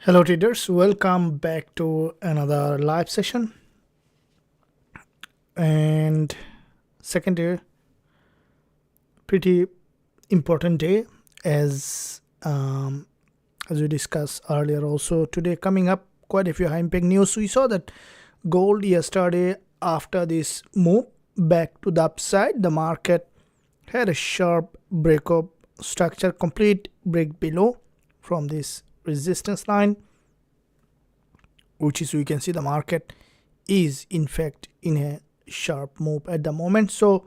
Hello traders, welcome back to another live session and second day, pretty important day as we discussed earlier. Also today coming up quite a few high impact news. We saw that gold yesterday, after this move back to the upside, the market had a sharp breakup structure, complete break below from this resistance line, which is, we can see the market is in fact in a sharp move at the moment. So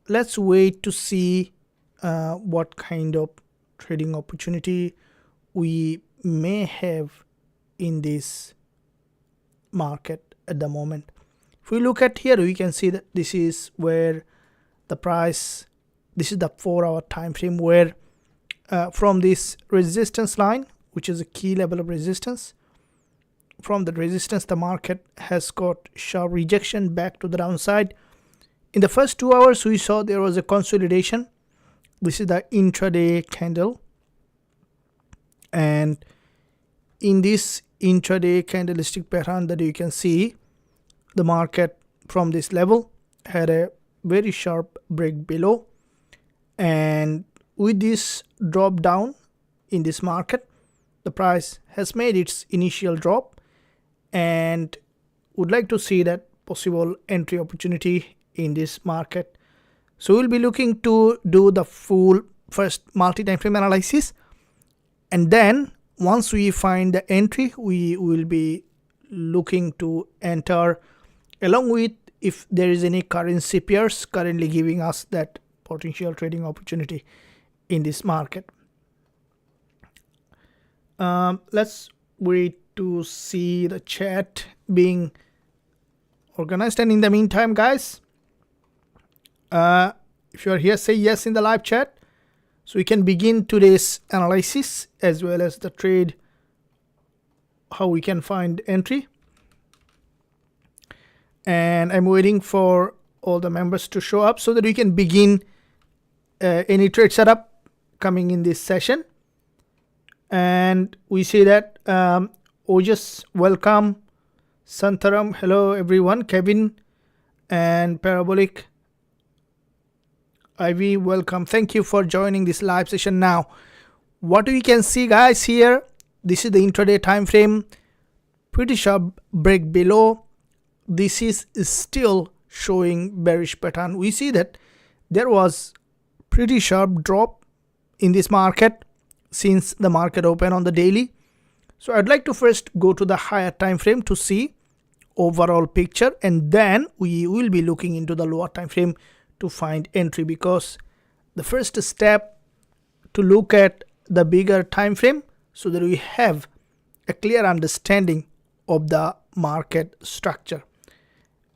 let's wait to see what kind of trading opportunity we may have in this market at the moment. If we look at here, we can see that this is where the price, this is the 4-hour time frame where from this resistance line, which is a key level of resistance, from the resistance the market has got sharp rejection back to the downside. In the first 2 hours we saw there was a consolidation. This is the intraday candle, and in this intraday candlestick pattern that you can see, the market from this level had a very sharp break below, and with this drop down in this market, the price has made its initial drop and would like to see that possible entry opportunity in this market. So we'll be looking to do the full first multi-time frame analysis, and then once we find the entry, we will be looking to enter, along with if there is any currency pairs currently giving us that potential trading opportunity in this market. Let's wait to see the chat being organized, and in the meantime guys, if you are here, say yes in the live chat so we can begin today's analysis as well as the trade, how we can find entry. And I'm waiting for all the members to show up so that we can begin any trade setup coming in this session. And we see that Ojas, welcome. Santaram, hello everyone. Kevin and Parabolic, Ivy, welcome. Thank you for joining this live session. Now what we can see guys here, this is the intraday time frame, pretty sharp break below. This is still showing bearish pattern. We see that there was pretty sharp drop in this market since the market opened on the daily. So I'd like to first go to the higher time frame to see overall picture, and then we will be looking into the lower time frame to find entry, because the first step to look at the bigger time frame so that we have a clear understanding of the market structure.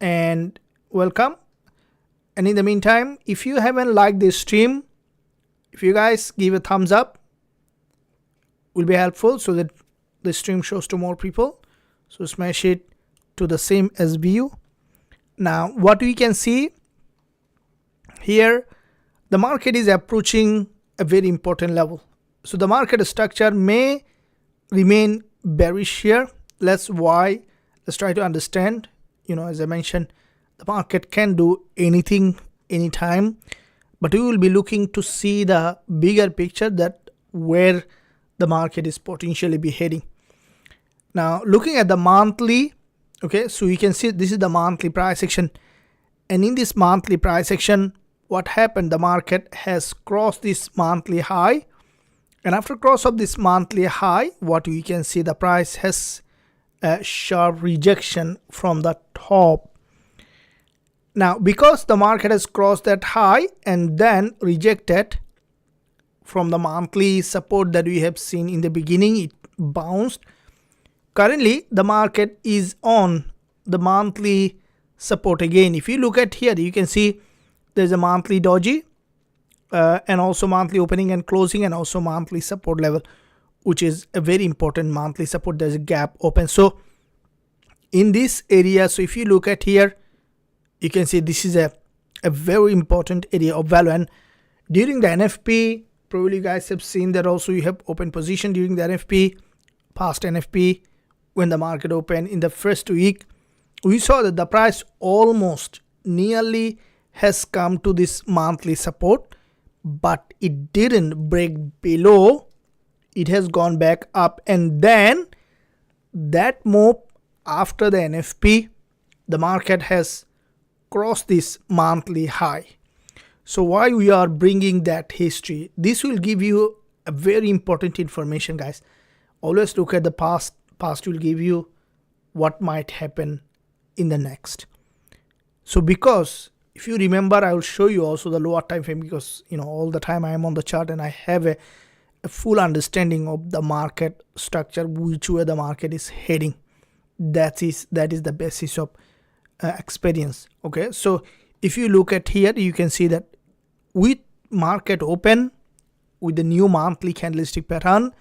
And welcome. And in the meantime, if you haven't liked this stream, if you guys give a thumbs up, will be helpful so that the stream shows to more people. So smash it to the same as view. Now what we can see here, the market is approaching a very important level. So the market structure may remain bearish here. Let's try to understand. As I mentioned, the market can do anything anytime, but we will be looking to see the bigger picture, that where the market is potentially be heading. Now looking at the monthly, okay, so you can see this is the monthly price action, and in this monthly price action, what happened, the market has crossed this monthly high, and after cross of this monthly high, what we can see, the price has a sharp rejection from the top. Now because the market has crossed that high and then rejected from the monthly support that we have seen in the beginning, it bounced. Currently the market is on the monthly support again. If you look at here, you can see there's a monthly doji and also monthly opening and closing, and also monthly support level, which is a very important monthly support. There's a gap open. So in this area, so if you look at here, you can see this is a very important area of value. And during the NFP, probably you guys have seen that also you have open position during the NFP. past NFP, when the market opened in the first week, we saw that the price almost nearly has come to this monthly support, but it didn't break below. It has gone back up, and then that move after the NFP, the market has crossed this monthly high. So why we are bringing that history? This will give you a very important information, guys. Always look at the past. Past will give you what might happen in the next. So because if you remember, I will show you also the lower time frame, because all the time I am on the chart and I have a full understanding of the market structure, which way the market is heading. That is the basis of experience. Okay, so if you look at here, you can see that with market open with the new monthly candlestick pattern,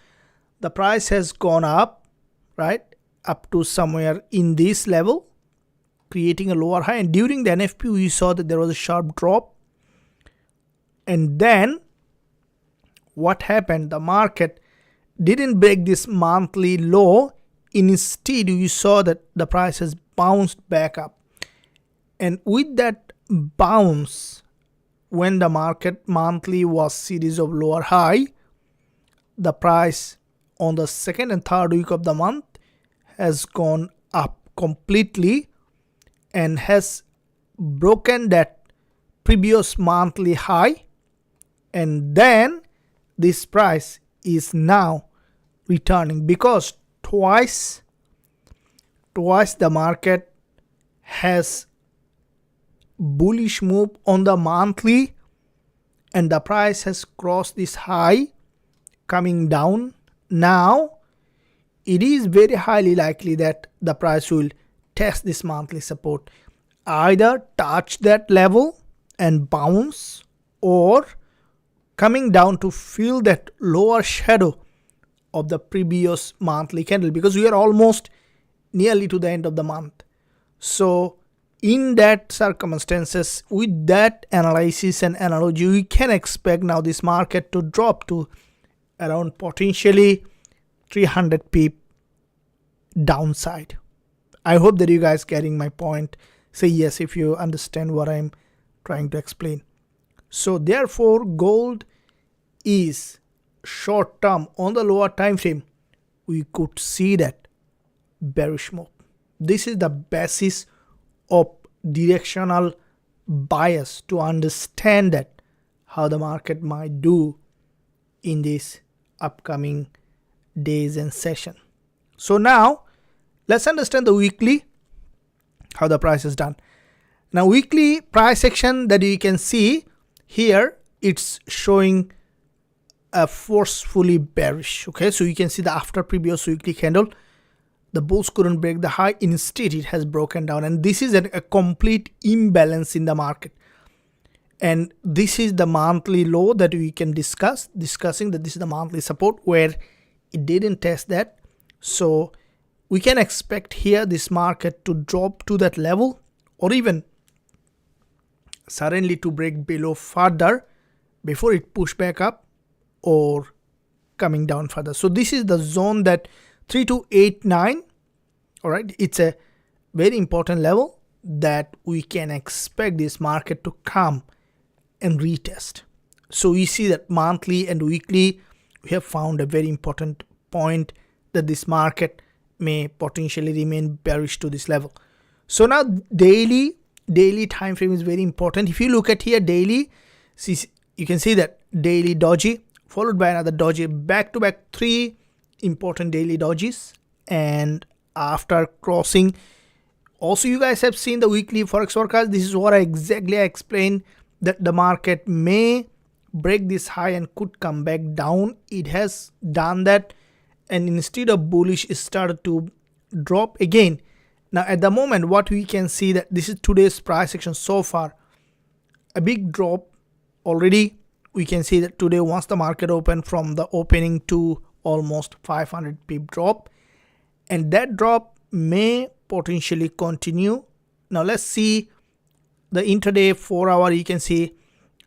the price has gone up, right, up to somewhere in this level, creating a lower high. And during the NFP, we saw that there was a sharp drop, and then what happened? The market didn't break this monthly low. Instead, we saw that the price has bounced back up, and with that bounce, when the market monthly was series of lower high, the price on the second and third week of the month has gone up completely and has broken that previous monthly high, and then this price is now returning, because twice the market has bullish move on the monthly, and the price has crossed this high, coming down. Now it is very highly likely that the price will test this monthly support, either touch that level and bounce, or coming down to fill that lower shadow of the previous monthly candle, because we are almost nearly to the end of the month. So in that circumstances, with that analysis and analogy, we can expect now this market to drop to around potentially 300 pip downside. I hope that you guys getting my point. Say yes if you understand what I'm trying to explain. So therefore, gold is short term on the lower time frame. We could see that bearish move. This is the basis of directional bias to understand that how the market might do in this upcoming days and session. So now let's understand the weekly, how the price is done. Now weekly price action that you can see here, it's showing a forcefully bearish. Okay, so you can see the after previous weekly candle, the bulls couldn't break the high. Instead, it has broken down, and this is a complete imbalance in the market. And this is the monthly low that we can discussing that this is the monthly support where it didn't test that. So we can expect here this market to drop to that level, or even suddenly to break below further before it push back up, or coming down further. So this is the zone that 3289. All right, it's a very important level that we can expect this market to come and retest. So we see that monthly and weekly, we have found a very important point that this market may potentially remain bearish to this level. So now daily time frame is very important. If you look at here daily, you can see that daily doji followed by another doji, back to back 3 important daily dojis, and after crossing, also you guys have seen the weekly forex forecast. This is what I explained, that the market may break this high and could come back down. It has done that, and instead of bullish, it started to drop again. Now at the moment, what we can see, that this is today's price action so far, a big drop already. We can see that today, once the market opened, from the opening to almost 500 pip drop, and that drop may potentially continue. Now let's see the intraday 4-hour. You can see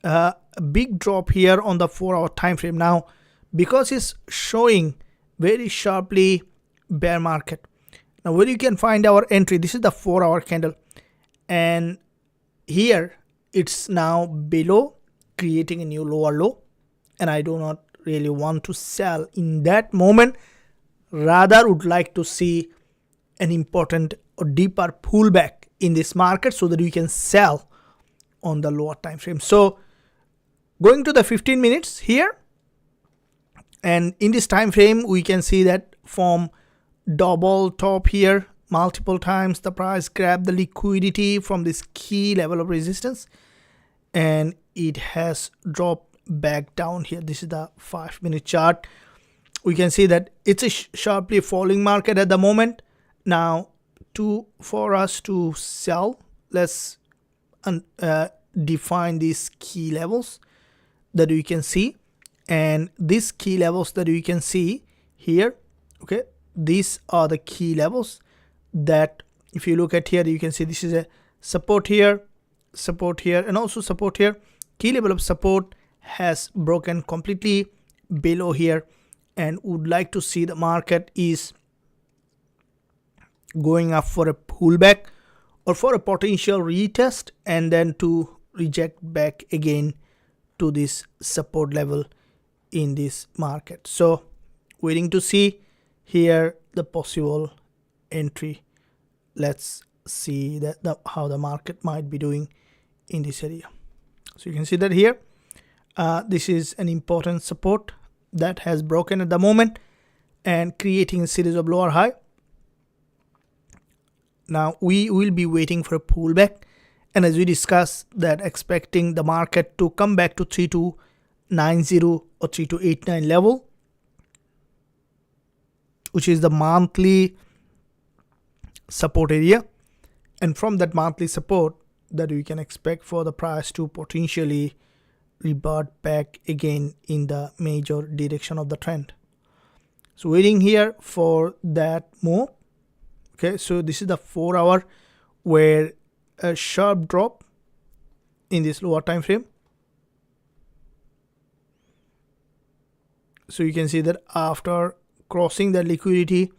a big drop here on the 4-hour time frame. Now because it's showing very sharply bear market. Now where you can find our entry, this is the 4-hour candle, and here it's now below, creating a new lower low, and I do not really want to sell in that moment, rather would like to see an important or deeper pullback in this market so that we can sell on the lower time frame. So going to the 15 minutes here, and in this time frame we can see that from double top here multiple times the price grabbed the liquidity from this key level of resistance, and it has dropped back down here. This is the 5-minute chart. We can see that it's a sharply falling market at the moment. Now for us to sell, let's define these key levels that we can see, and these key levels that we can see here, okay, these are the key levels that if you look at here, you can see this is a support here, and also support here. Key level of support has broken completely below here, and would like to see the market is going up for a pullback or for a potential retest, and then to reject back again to this support level in this market. So waiting to see here the possible entry. Let's see that how the market might be doing in this area. So you can see that here this is an important support that has broken at the moment and creating a series of lower high. Now we will be waiting for a pullback, and as we discussed that, expecting the market to come back to 3290 or 3289 level, which is the monthly support area, and from that monthly support that we can expect for the price to potentially revert back again in the major direction of the trend. So waiting here for that move. Okay, so this is the 4-hour where a sharp drop in this lower time frame. So you can see that after crossing the liquidity,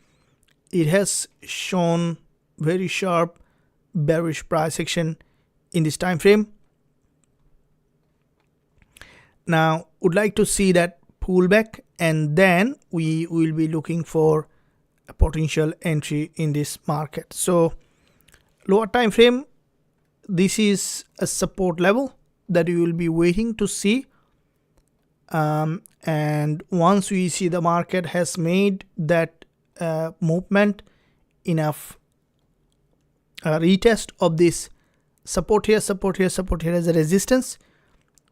it has shown very sharp bearish price action in this time frame. Now would like to see that pullback, and then we will be looking for a potential entry in this market. So lower time frame, this is a support level that we will be waiting to see, and once we see the market has made that movement enough retest of this support here, support here, support here as a resistance,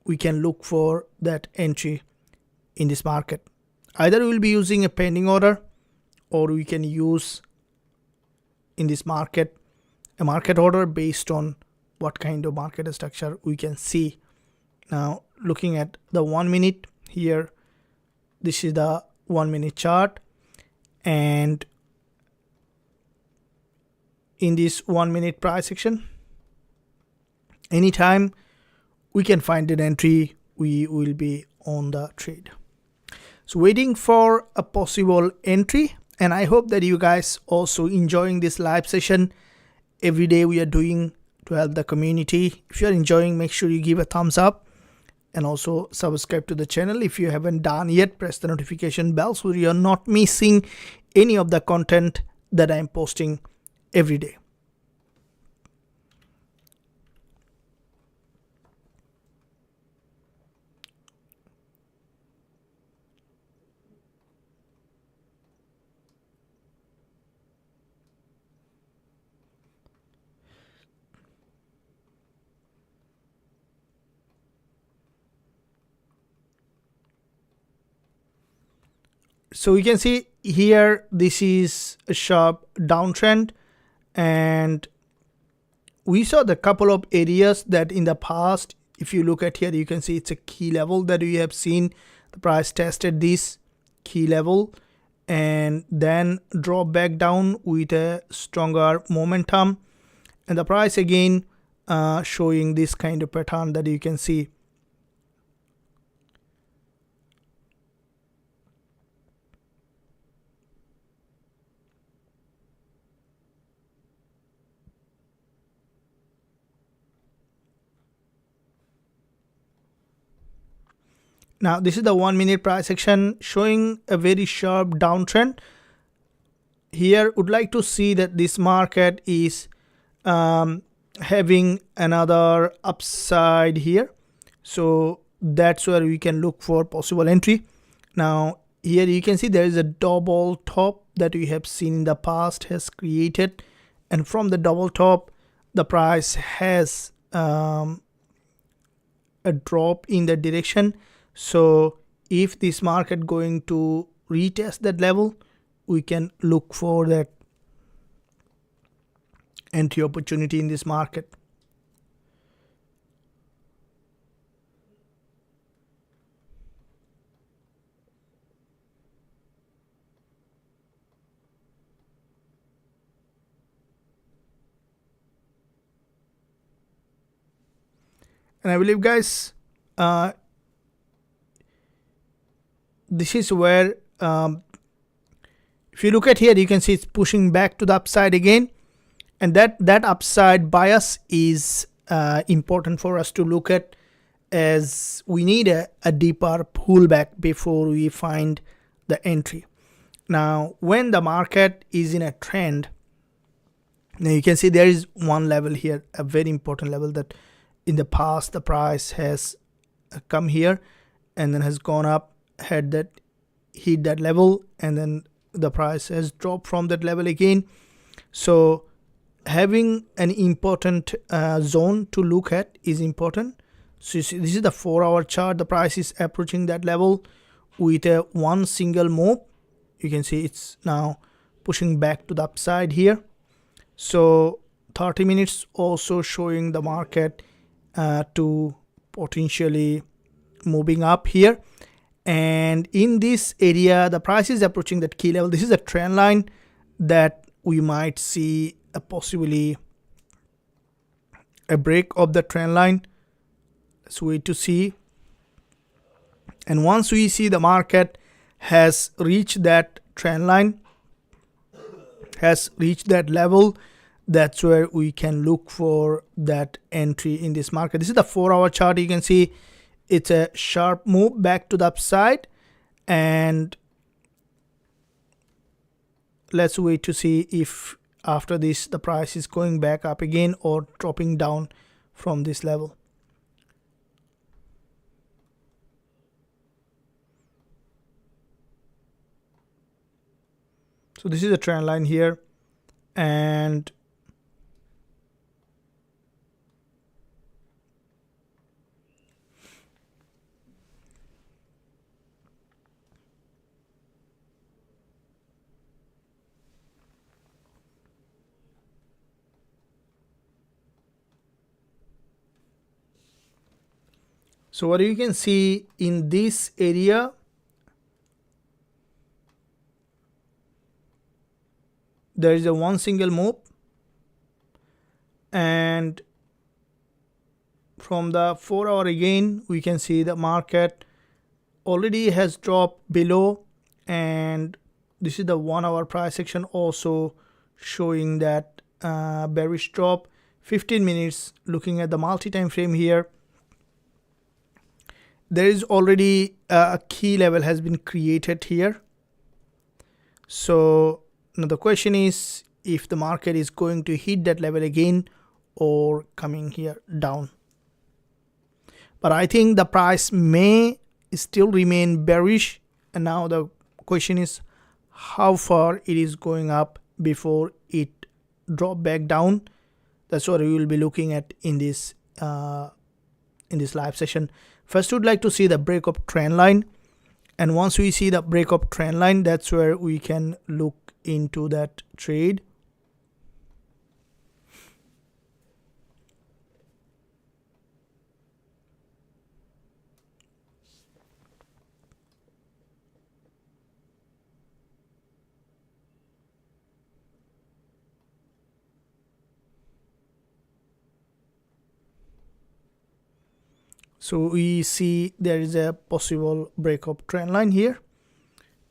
we can look for that entry in this market. Either we will be using a pending order, or we can use in this market a market order based on what kind of market structure we can see. Now looking at the 1 minute here, this is the 1 minute chart, and in this 1 minute price action, anytime we can find an entry, we will be on the trade. So waiting for a possible entry, and I hope that you guys also enjoying this live session. Every day we are doing to help the community. If you are enjoying, make sure you give a thumbs up, and also subscribe to the channel if you haven't done yet. Press the notification bell so you are not missing any of the content that I'm posting every day. So you can see here, this is a sharp downtrend, and we saw the couple of areas that in the past, if you look at here, you can see it's a key level that we have seen. The price tested this key level and then drop back down with a stronger momentum, and the price again showing this kind of pattern that you can see. Now this is the 1 minute price action showing a very sharp downtrend. Here would like to see that this market is having another upside here, so that's where we can look for possible entry. Now here you can see there is a double top that we have seen in the past has created, and from the double top the price has a drop in that direction. So if this market going to retest that level, we can look for that entry opportunity in this market. And I believe, guys, this is where if you look at here, you can see it's pushing back to the upside again, and that upside bias is important for us to look at, as we need a deeper pullback before we find the entry. Now when the market is in a trend, now you can see there is one level here, a very important level, that in the past the price has come here and then has gone up, had that hit that level, and then the price has dropped from that level again. So having an important zone to look at is important. So you see, this is the 4-hour chart. The price is approaching that level with a one single move. You can see it's now pushing back to the upside here. So 30 minutes also showing the market to potentially moving up here, and in this area the price is approaching that key level. This is a trend line that we might see a possibly a break of the trend line. Let's wait to see. And once we see the market has reached that trend line, has reached that level, that's where we can look for that entry in this market. This is the 4-hour chart. You can see it's a sharp move back to the upside, and let's wait to see if after this the price is going back up again or dropping down from this level. So this is a trend line here, and so what you can see in this area, there is a one single move, and from the 4-hour again we can see the market already has dropped below, and this is the 1-hour price action also showing that bearish drop. 15 minutes looking at the multi-time frame here, there is already a key level has been created here. So now the question is if the market is going to hit that level again or coming here down. But I think the price may still remain bearish, and now the question is how far it is going up before it drop back down. That's what we will be looking at in this live session. First, we would like to see the breakup trend line, and once we see the breakup trend line, that's where we can look into that trade. So we see there is a possible breakup trend line here,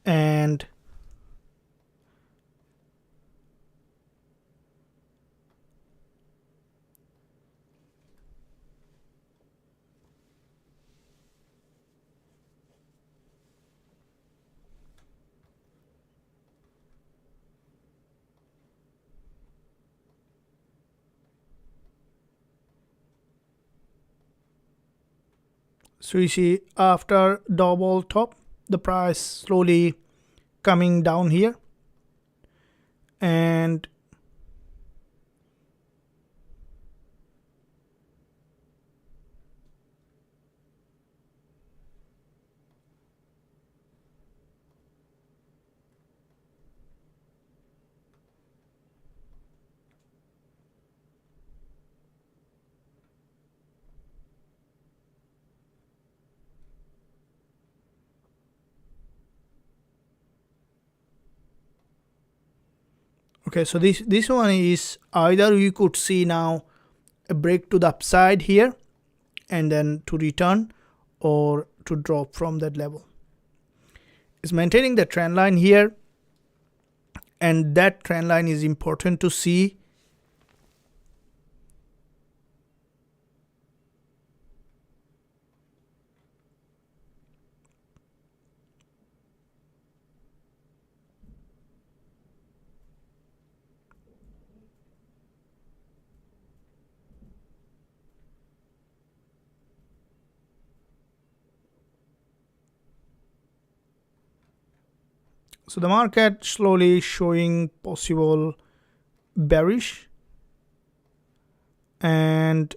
and So you see after double top, the price slowly coming down here, and okay, so this one is either you could see now a break to the upside here and then to return, or to drop from that level. It's maintaining the trend line here, and that trend line is important to see. So the market slowly showing possible bearish, and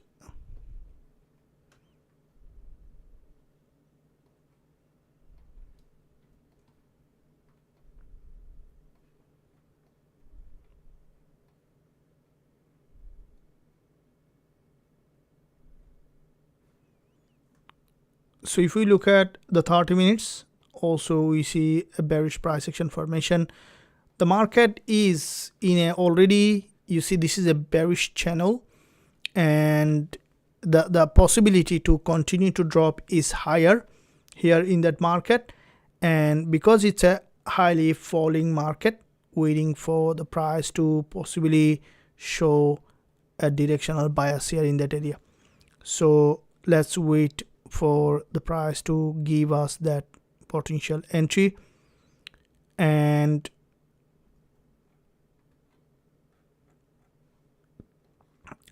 so if we look at the 30 minutes, also we see a bearish price action formation. The market is in a already, you see this is a bearish channel, and the possibility to continue to drop is higher here in that market. And because it's a highly falling market, waiting for the price to possibly show a directional bias here in that area. So let's wait for the price to give us that potential entry. And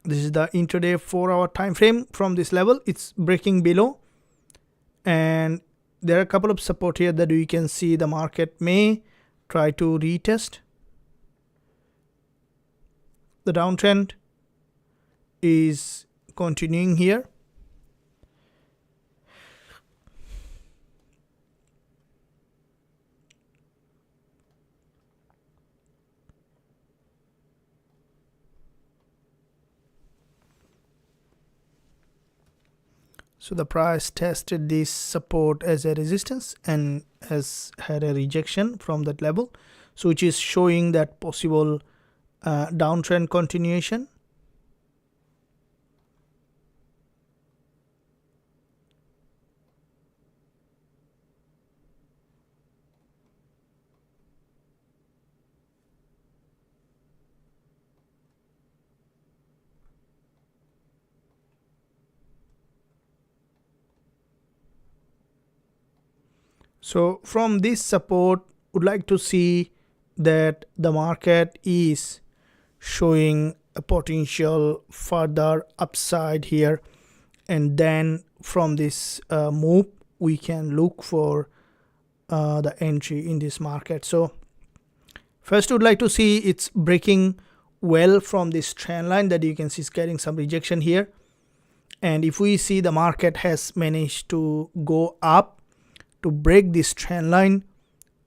this is the intraday 4-hour time frame. From this level, it's breaking below, and there are a couple of support here that we can see the market may try to retest. The downtrend is continuing here. So the price tested this support as a resistance and has had a rejection from that level, so which is showing that possible downtrend continuation. So from this support, would like to see that the market is showing a potential further upside here, and then from this move we can look for the entry in this market. So first would like to see it's breaking well from this trend line that you can see is getting some rejection here, and if we see the market has managed to go up to break this trend line,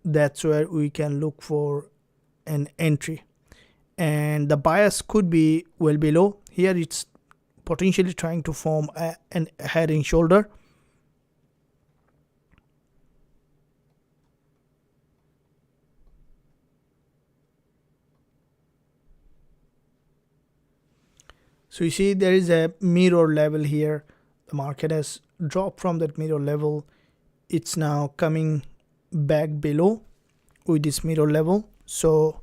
that's where we can look for an entry. And the bias could be well below here. It's potentially trying to form a head and shoulder. So you see there is a mirror level here. The market has dropped from that mirror level. It's now coming back below with this mirror level. So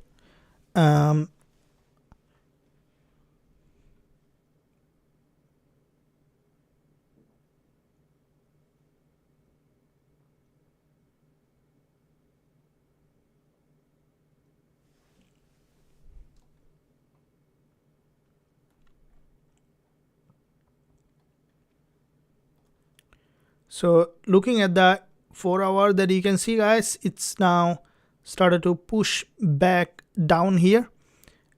So looking at the 4 hour, that you can see guys, it's now started to push back down here,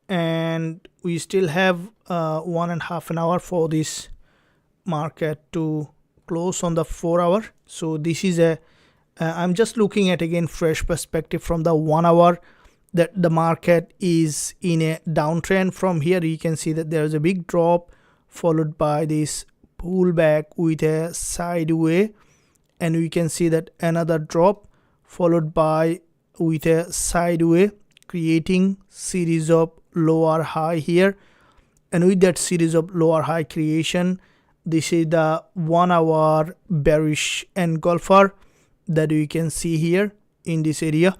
and we still have 1.5 an hour for this market to close on the 4 hour. So this is a I'm just looking at again fresh perspective from the 1 hour, that the market is in a downtrend. From here you can see that there is a big drop followed by this pullback with a sideway, and we can see that another drop followed by with a sideway, creating series of lower high here. And with that series of lower high creation, this is the 1 hour bearish engulfer that we can see here in this area.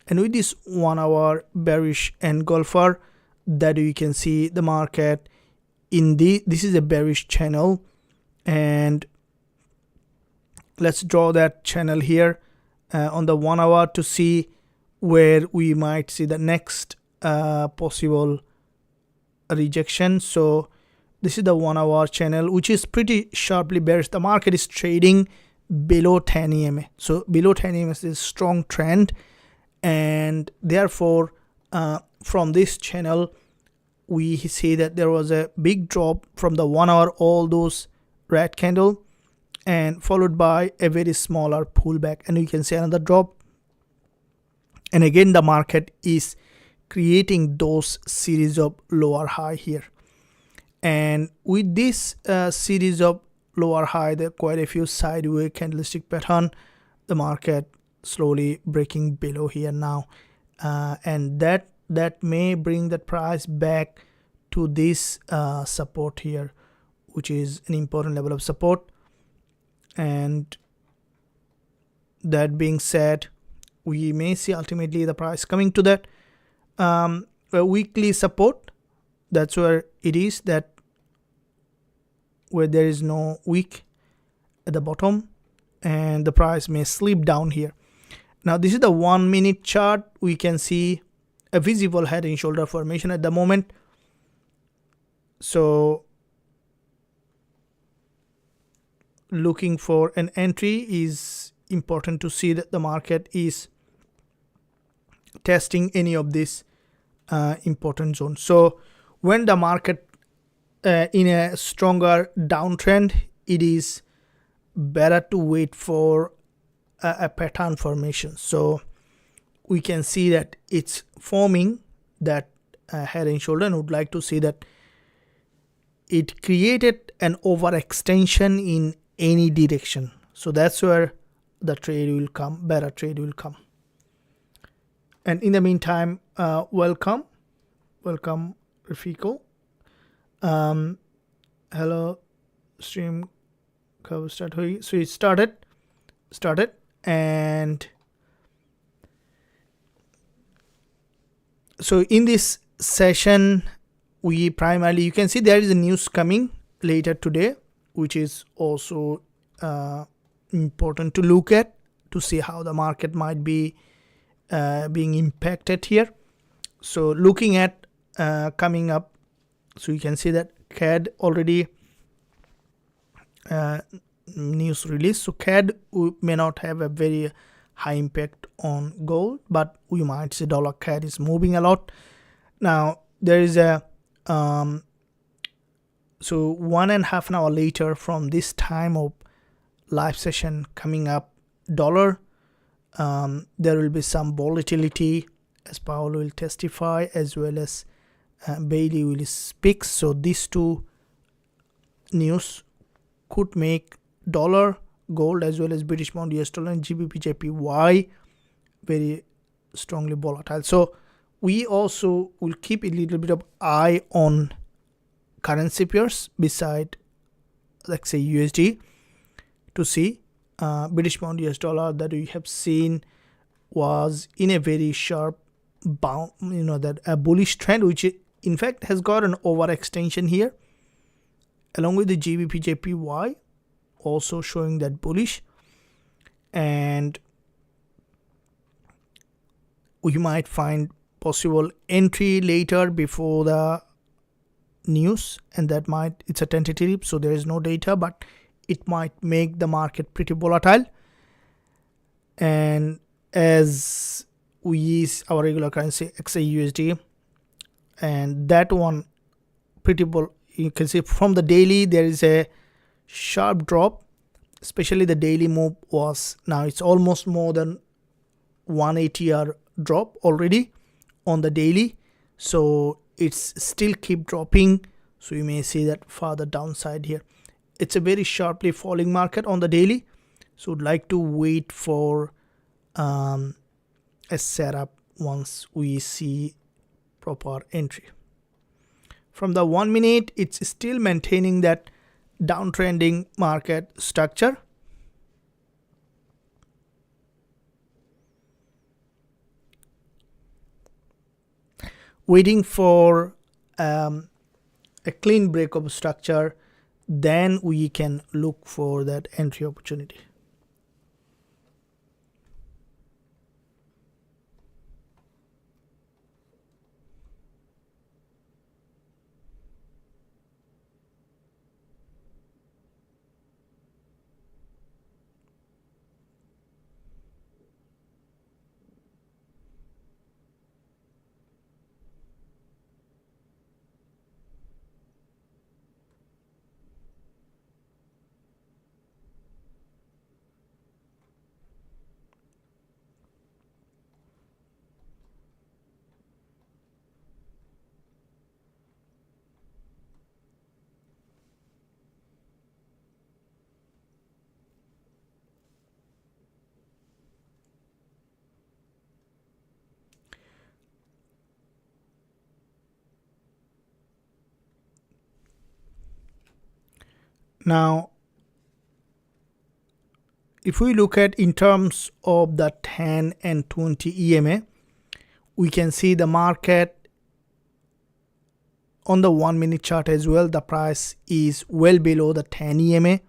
And with this 1 hour bearish engulfer, that we can see the market in this is a bearish channel, and let's draw that channel here on the 1 hour to see where we might see the next possible rejection. So this is the 1 hour channel, which is pretty sharply bearish. The market is trading below 10 EMA. So below 10 EMA is a strong trend, and therefore from this channel we see that there was a big drop from the 1 hour, all those red candle, and followed by a very smaller pullback, and you can see another drop. And again the market is creating those series of lower high here, and with this series of lower high, there are quite a few sideways candlestick pattern, the market slowly breaking below here now, and that may bring the price back to this support here, which is an important level of support. And that being said, we may see ultimately the price coming to that a weekly support. That's where it is, that where there is no wick at the bottom, and the price may slip down here. Now this is the 1 minute chart. We can see a visible head and shoulder formation at the moment. So looking for an entry is important to see that the market is testing any of this important zone. So when the market in a stronger downtrend, it is better to wait for a pattern formation. So we can see that it's forming that head and shoulder, and would like to see that it created an overextension in any direction. So that's where the trade will come, better trade will come. And in the meantime, welcome Rafiko. Hello stream Xauusd. So it started, and so in this session we primarily, you can see there is a news coming later today, which is also important to look at to see how the market might be being impacted here. So looking at coming up, so you can see that CAD already news release. So CAD may not have a very high impact on gold, but we might see dollar CAD is moving a lot. Now there is a so 1.5 an hour later from this time of live session coming up, dollar, there will be some volatility as Powell will testify, as well as Bailey will speak. So these two news could make dollar, gold, as well as British pound, US dollar, and GBPJPY very strongly volatile. So we also will keep a little bit of eye on currency pairs beside, like say, USD, to see British pound, US dollar, that we have seen was in a very sharp bound, that a bullish trend, which in fact has got an overextension here, along with the GBPJPY also showing that bullish. And we might find possible entry later before the news, and that might, it's a tentative, so there is no data, but it might make the market pretty volatile. And as we use our regular currency Xauusd, and that one pretty you can see from the daily there is a sharp drop, especially the daily move was, now it's almost more than 180 drop already on the daily, so it's still keep dropping. So you may see that further downside here. It's a very sharply falling market on the daily, so would like to wait for a setup once we see proper entry. From the 1 minute, it's still maintaining that downtrending market structure. Waiting for a clean break of structure, then we can look for that entry opportunity. Now, if we look at in terms of the 10 and 20 EMA, we can see the market on the 1 minute chart as well. The price is well below the 10 EMA,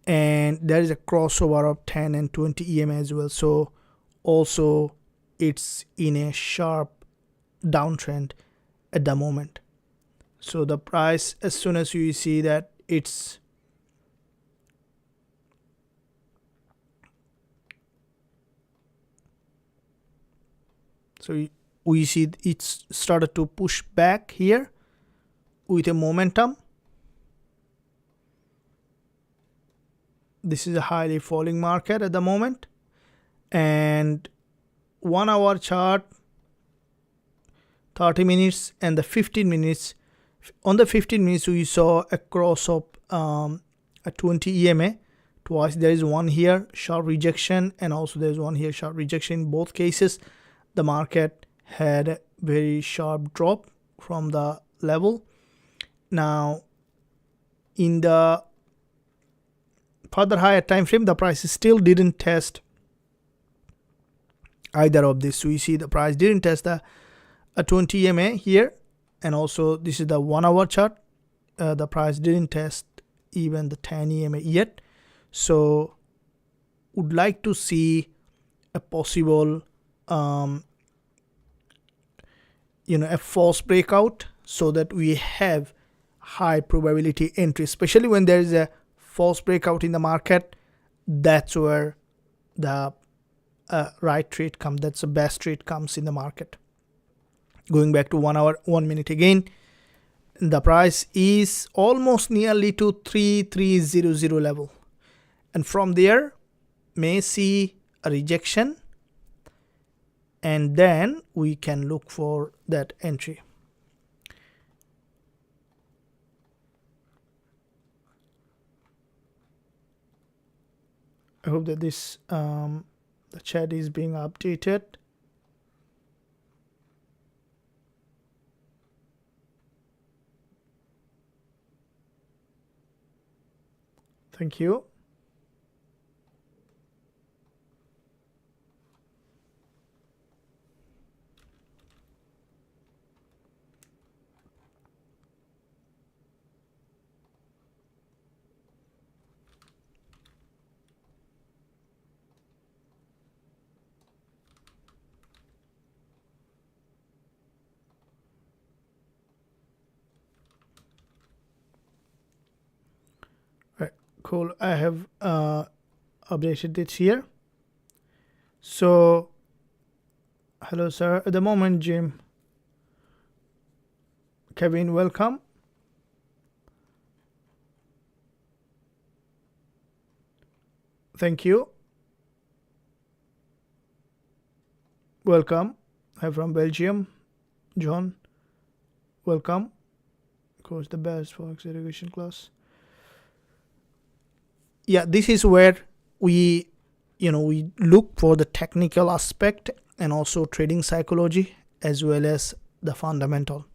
and there is a crossover of 10 and 20 EMA as well. So also it's in a sharp downtrend at the moment. So the price, as soon as you see that it's so we see it's started to push back here with a momentum. This is a highly falling market at the moment. And 1 hour chart, 30 minutes and the 15 minutes. On the 15 minutes we saw a cross of a 20 EMA twice. There is one here, sharp rejection, and also there's one here, sharp rejection. In both cases the market had a very sharp drop from the level. Now in the further higher time frame, the price still didn't test either of this. So you see the price didn't test the 20 EMA here, and also this is the 1 hour chart. The price didn't test even the 10 EMA yet. So would like to see a possible a false breakout, so that we have high probability entry, especially when there is a false breakout in the market. That's where the right trade comes. That's the best trade comes in the market. Going back to 1 hour, 1 minute again, the price is almost nearly to 3300 level, and from there may see a rejection, and then we can look for that entry. I hope that this the chat is being updated. Thank you. Cool, I have updated it here. So hello sir, at the moment Jim, Kevin, welcome. Thank you. Welcome. I'm from Belgium. John, welcome. Of course, the best Forex education class. Yeah, this is where we look for the technical aspect and also trading psychology as well as the fundamental.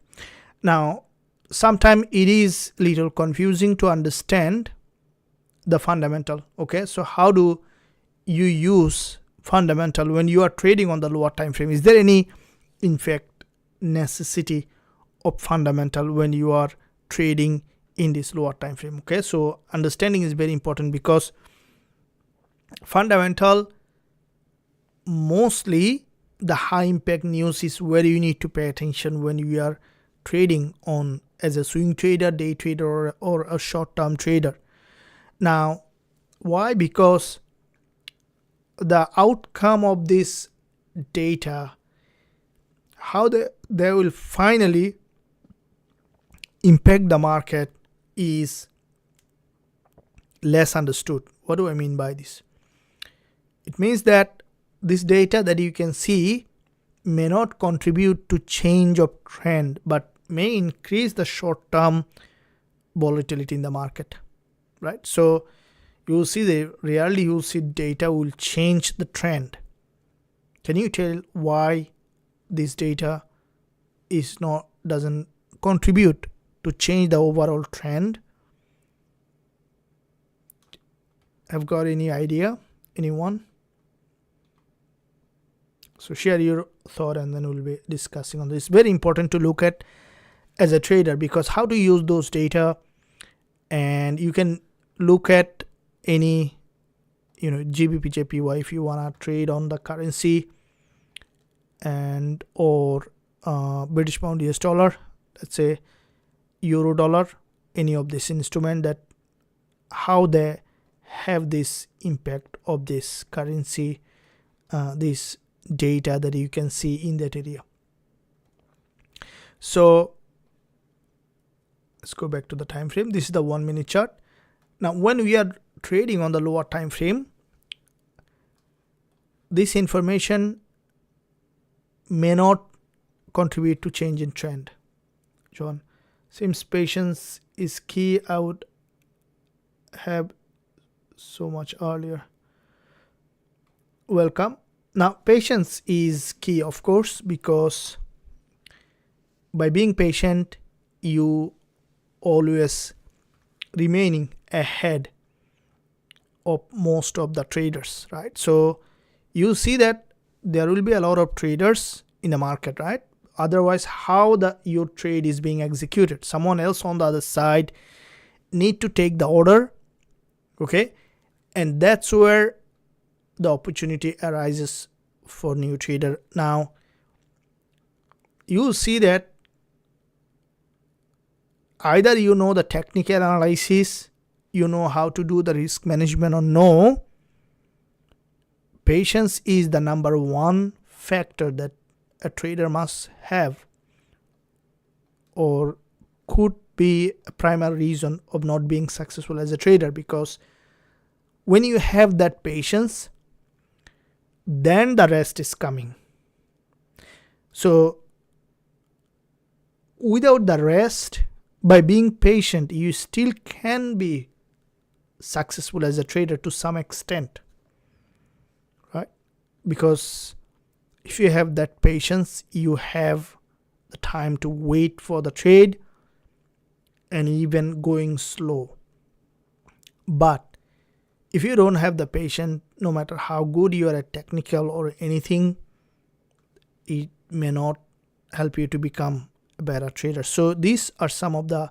Now, sometimes it is little confusing to understand the fundamental. Okay, so how do you use fundamental when you are trading on the lower time frame? Is there any, in fact, necessity of fundamental when you are trading in this lower time frame? Okay, so understanding is very important, because fundamental, mostly the high impact news is where you need to pay attention when you are trading on as a swing trader, day trader, or a short term trader. Now, why? Because the outcome of this data, how they will finally impact the market, is less understood. What do I mean by this? It means that this data that you can see may not contribute to change of trend, but may increase the short term volatility in the market, right? So you will see rarely you will see data will change the trend. Can you tell why this data doesn't contribute to change the overall trend? Have got any idea? Anyone? So share your thought and then we'll be discussing on this. It's very important to look at as a trader, because how to use those data, and you can look at any GBPJPY if you want to trade on the currency, and or British pound, US dollar, let's say euro dollar, any of this instrument, that how they have this impact of this currency, this data that you can see in that area. So let's go back to the time frame. This is the 1 minute chart. Now when we are trading on the lower time frame, this information may not contribute to change in trend. John, seems patience is key. I would have so much earlier. Welcome. Now patience is key, of course, because by being patient you always remaining ahead of most of the traders, right? So you see that there will be a lot of traders in the market, right? Otherwise, how your trade is being executed? Someone else on the other side need to take the order, okay? And that's where the opportunity arises for new trader. Now you see that either you know the technical analysis, you know how to do the risk management, or no. Patience is the number one factor that a trader must have, or could be a primary reason of not being successful as a trader. Because when you have that patience, then the rest is coming. So without the rest, by being patient, you still can be successful as a trader to some extent, right? Because if you have that patience, you have the time to wait for the trade and even going slow. But if you don't have the patience, no matter how good you are at technical or anything, it may not help you to become a better trader. So these are some of the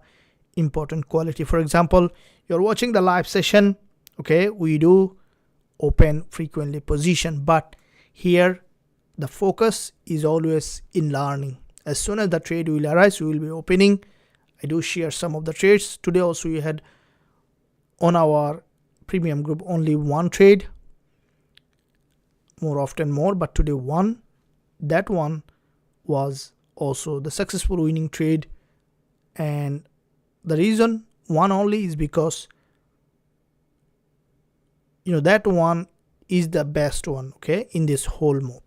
important quality. For example, you're watching the live session, okay? We do open frequently position, but here the focus is always in learning. As soon as the trade will arise, we will be opening. I do share some of the trades. Today also we had on our premium group only one trade, more often more, but today one. That one was also the successful winning trade, and the reason one only is because that one is the best one, okay, in this whole move.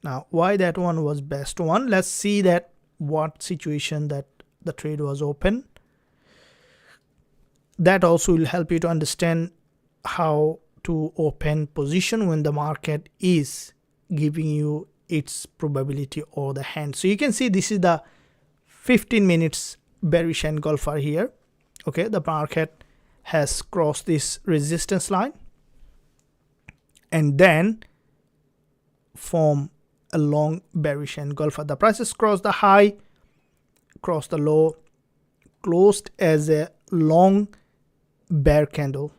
Now why that one was best one, let's see that what situation that the trade was open. That also will help you to understand how to open position when the market is giving you its probability or the hand. So you can see this is the 15 minutes bearish engulfer here. Okay, the market has crossed this resistance line and then form a long bearish engulfer. The prices crossed the high, crossed the low, closed as a long bear candle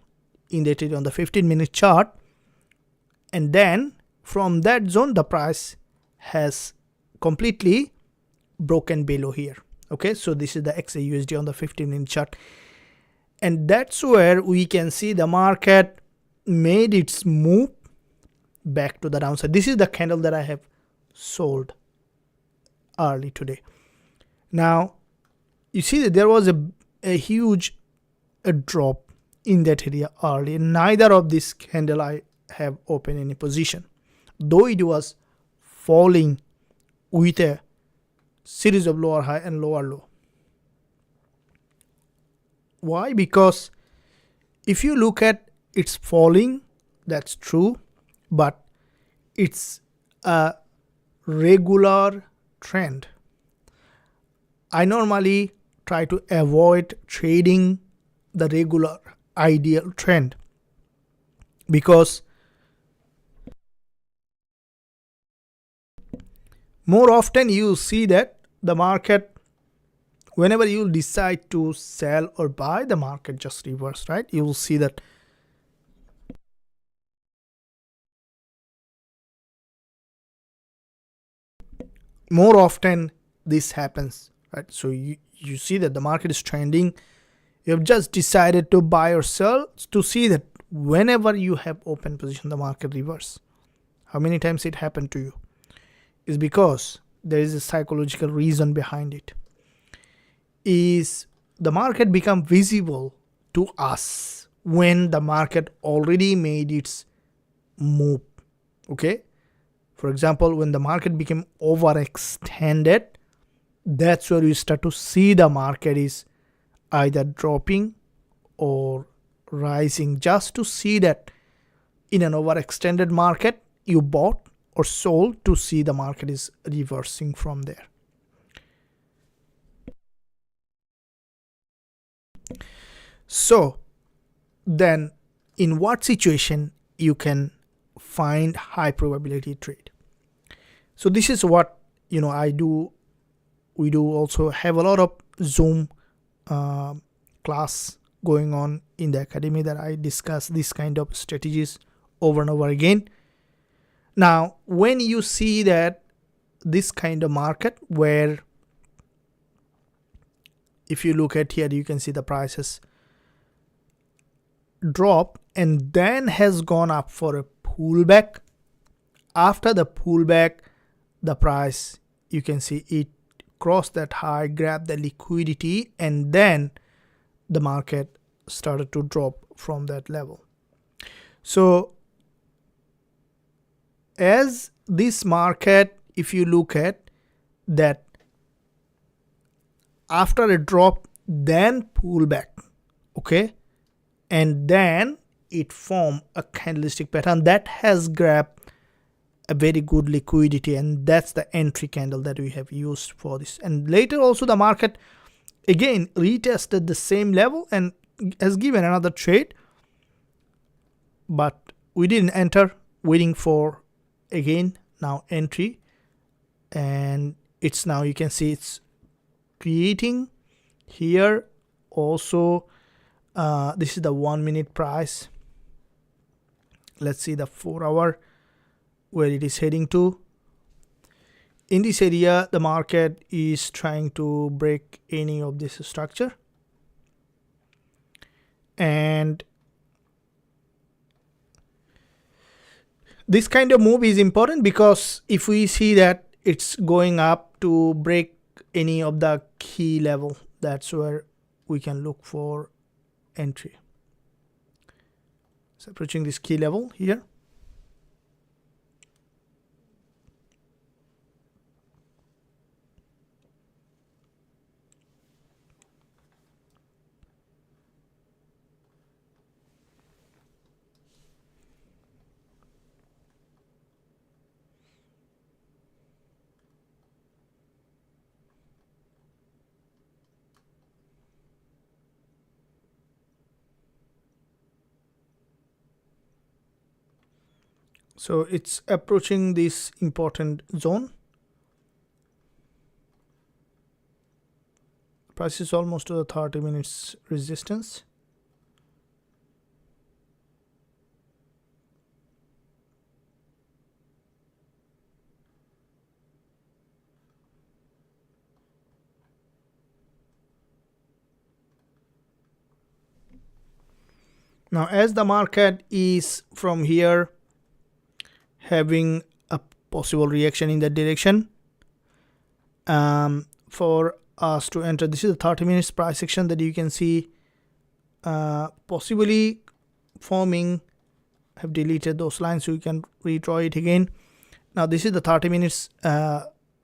indicated on the 15-minute chart, and then from that zone the price has completely broken below here. Okay, so this is the Xauusd on the 15-minute chart, and that's where we can see the market made its move back to the downside. This is the candle that I have sold early today. Now you see that there was a huge drop in that area early. Neither of this candle I have opened any position, though it was falling with a series of lower high and lower low. Why? Because if you look at it's falling, that's true, but it's a regular trend. I normally try to avoid trading the regular ideal trend because more often you see that the market, whenever you decide to sell or buy, the market just reverse, right? You will see that more often this happens, right? So you see that the market is trending, you have just decided to buy or sell, to see that whenever you have open position the market reverse. How many times it happened to you? Is because there is a psychological reason behind it. Is the market become visible to us when the market already made its move. Okay, for example, when the market became overextended, that's where you start to see the market is either dropping or rising, just to see that in an overextended market you bought or sold, to see the market is reversing from there. So then in what situation you can find high probability trade? So this is what I do. We do also have a lot of Zoom class going on in the academy that I discuss this kind of strategies over and over again. Now when you see that this kind of market where, if you look at here, you can see the prices drop and then has gone up for a pullback. After the pullback, the price, you can see it crossed that high, grabbed the liquidity, and then the market started to drop from that level. So as this market, if you look at that, after a drop then pullback, okay, and then it formed a candlestick pattern that has grabbed a very good liquidity, and that's the entry candle that we have used for this. And later also the market again retested the same level and has given another trade, but we didn't enter, waiting for again now entry, and it's now, you can see it's creating here also. This is the 1 minute price. Let's see the 4 hour where it is heading to. In this area the market is trying to break any of this structure, and This kind of move is important because if we see that it's going up to break any of the key level, that's where we can look for entry. So approaching this key level here. So it's approaching this important zone. Price is almost to the 30 minutes resistance. Now as the market is from here having a possible reaction in that direction, for us to enter, this is the 30 minutes price action that you can see possibly forming. Have deleted those lines so you can redraw it again. Now this is the 30 minutes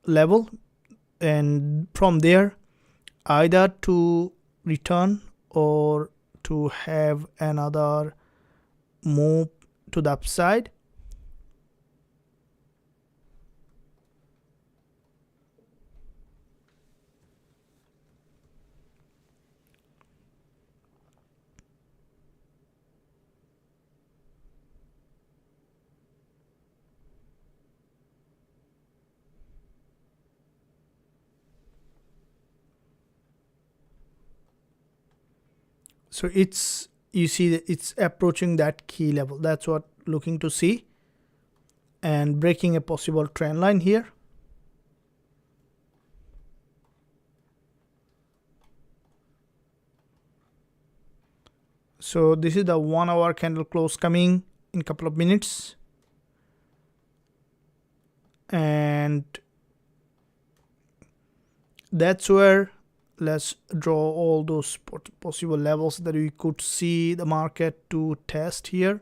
level, and from there either to return or to have another move to the upside. So it's, you see that it's approaching that key level. That's what looking to see, and breaking a possible trend line here. So this is the 1 hour candle close coming in a couple of minutes, and that's where let's draw all those possible levels that we could see the market to test here.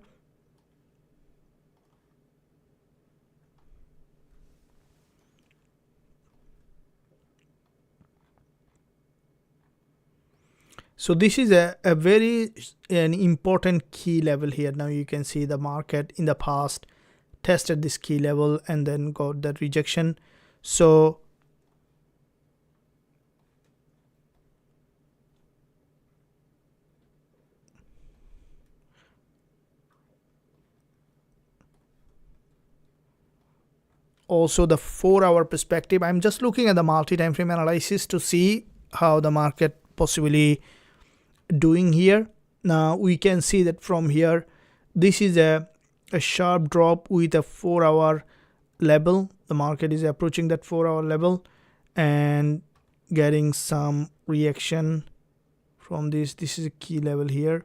So this is a very an important key level here. Now you can see the market in the past tested this key level and then got that rejection. So also the 4-hour perspective, I'm just looking at the multi-time frame analysis to see how the market possibly doing here. Now we can see that from here this is a sharp drop with a 4-hour level. The market is approaching that 4-hour level and getting some reaction from this. This is a key level here.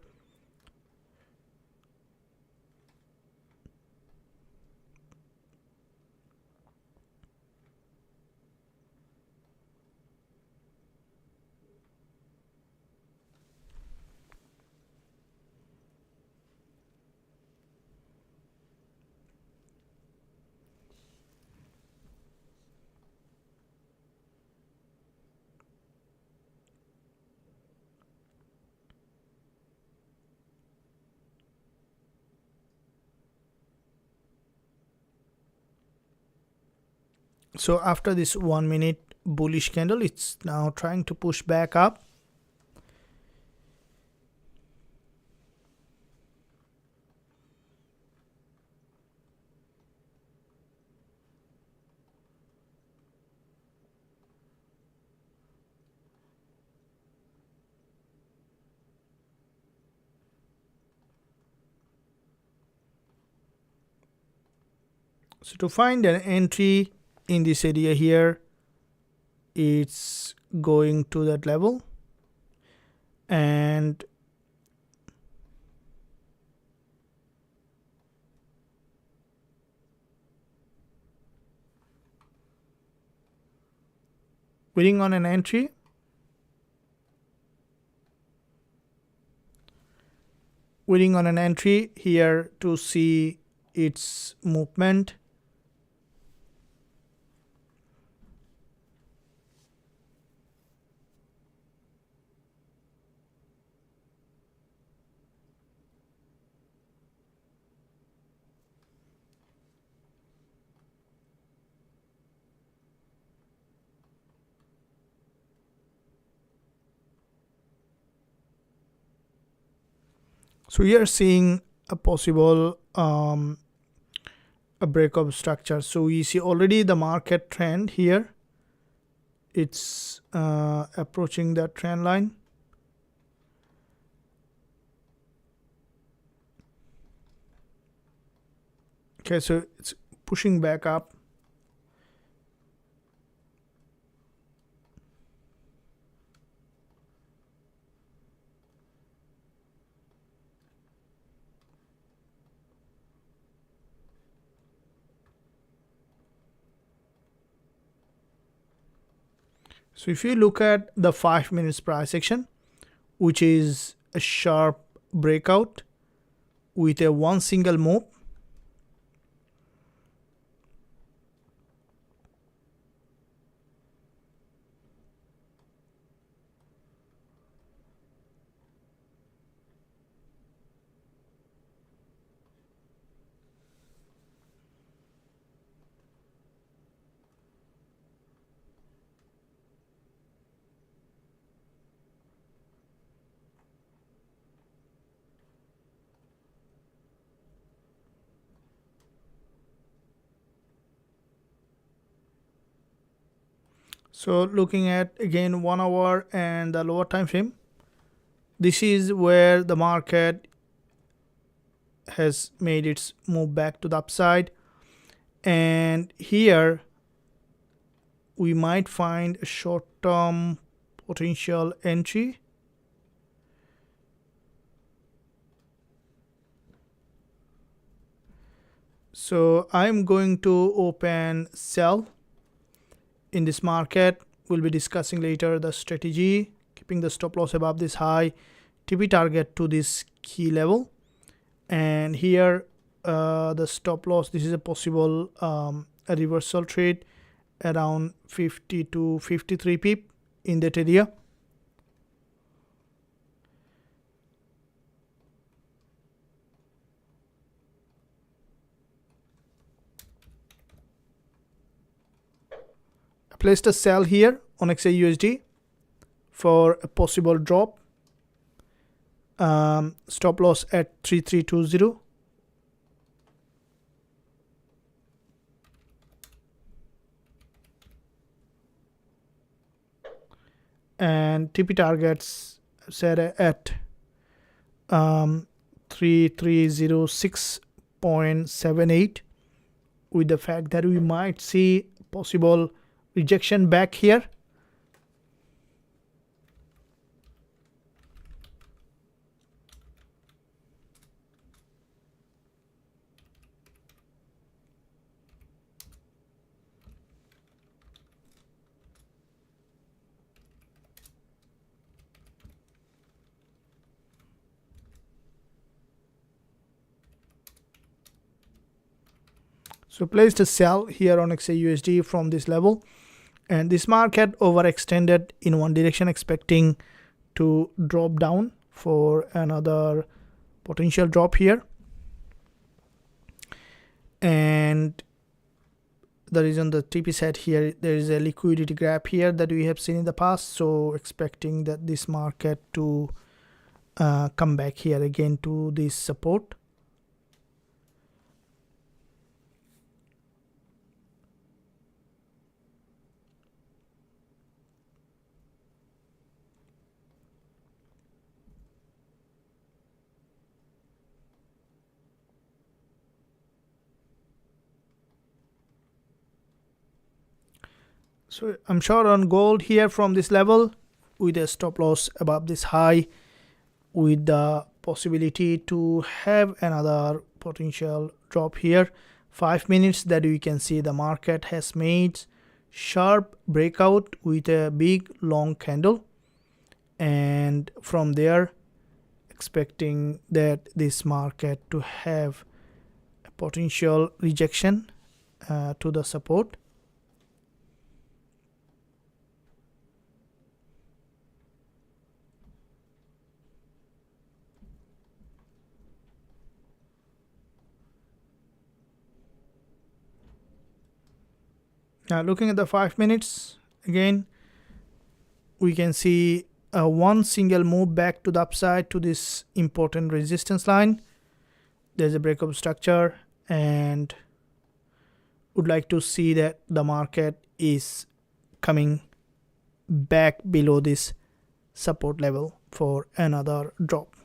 So after this 1 minute bullish candle, it's now trying to push back up. So to find an entry in this area here, it's going to that level, and waiting on an entry. Waiting on an entry here to see its movement. So we are seeing a possible a break of structure. So we see already the market trend here. It's approaching that trend line. Okay, so it's pushing back up. So if you look at the 5 minutes price action, which is a sharp breakout with a one single move, so looking at again 1 hour and the lower time frame, this is where the market has made its move back to the upside, and here we might find a short-term potential entry. So I'm going to open sell in this market. We'll be discussing later the strategy, keeping the stop loss above this high, TP target to this key level, and here the stop loss, this is a possible a reversal trade around 50 to 53 pip in that area. I placed a sell here on Xauusd for a possible drop. Stop loss at 3320. And TP targets set at 3306.78, with the fact that we might see possible rejection back here. So placed a sell here on Xauusd from this level, and this market overextended in one direction, expecting to drop down for another potential drop here. And the reason the TP set here, there is a liquidity gap here that we have seen in the past, so expecting that this market to come back here again to this support. So I'm short on gold here from this level with a stop loss above this high, with the possibility to have another potential drop here. 5 minutes that we can see the market has made sharp breakout with a big long candle, and from there expecting that this market to have a potential rejection to the support. Now looking at the 5 minutes, again we can see one single move back to the upside to this important resistance line. There's a breakup structure, and would like to see that the market is coming back below this support level for another drop.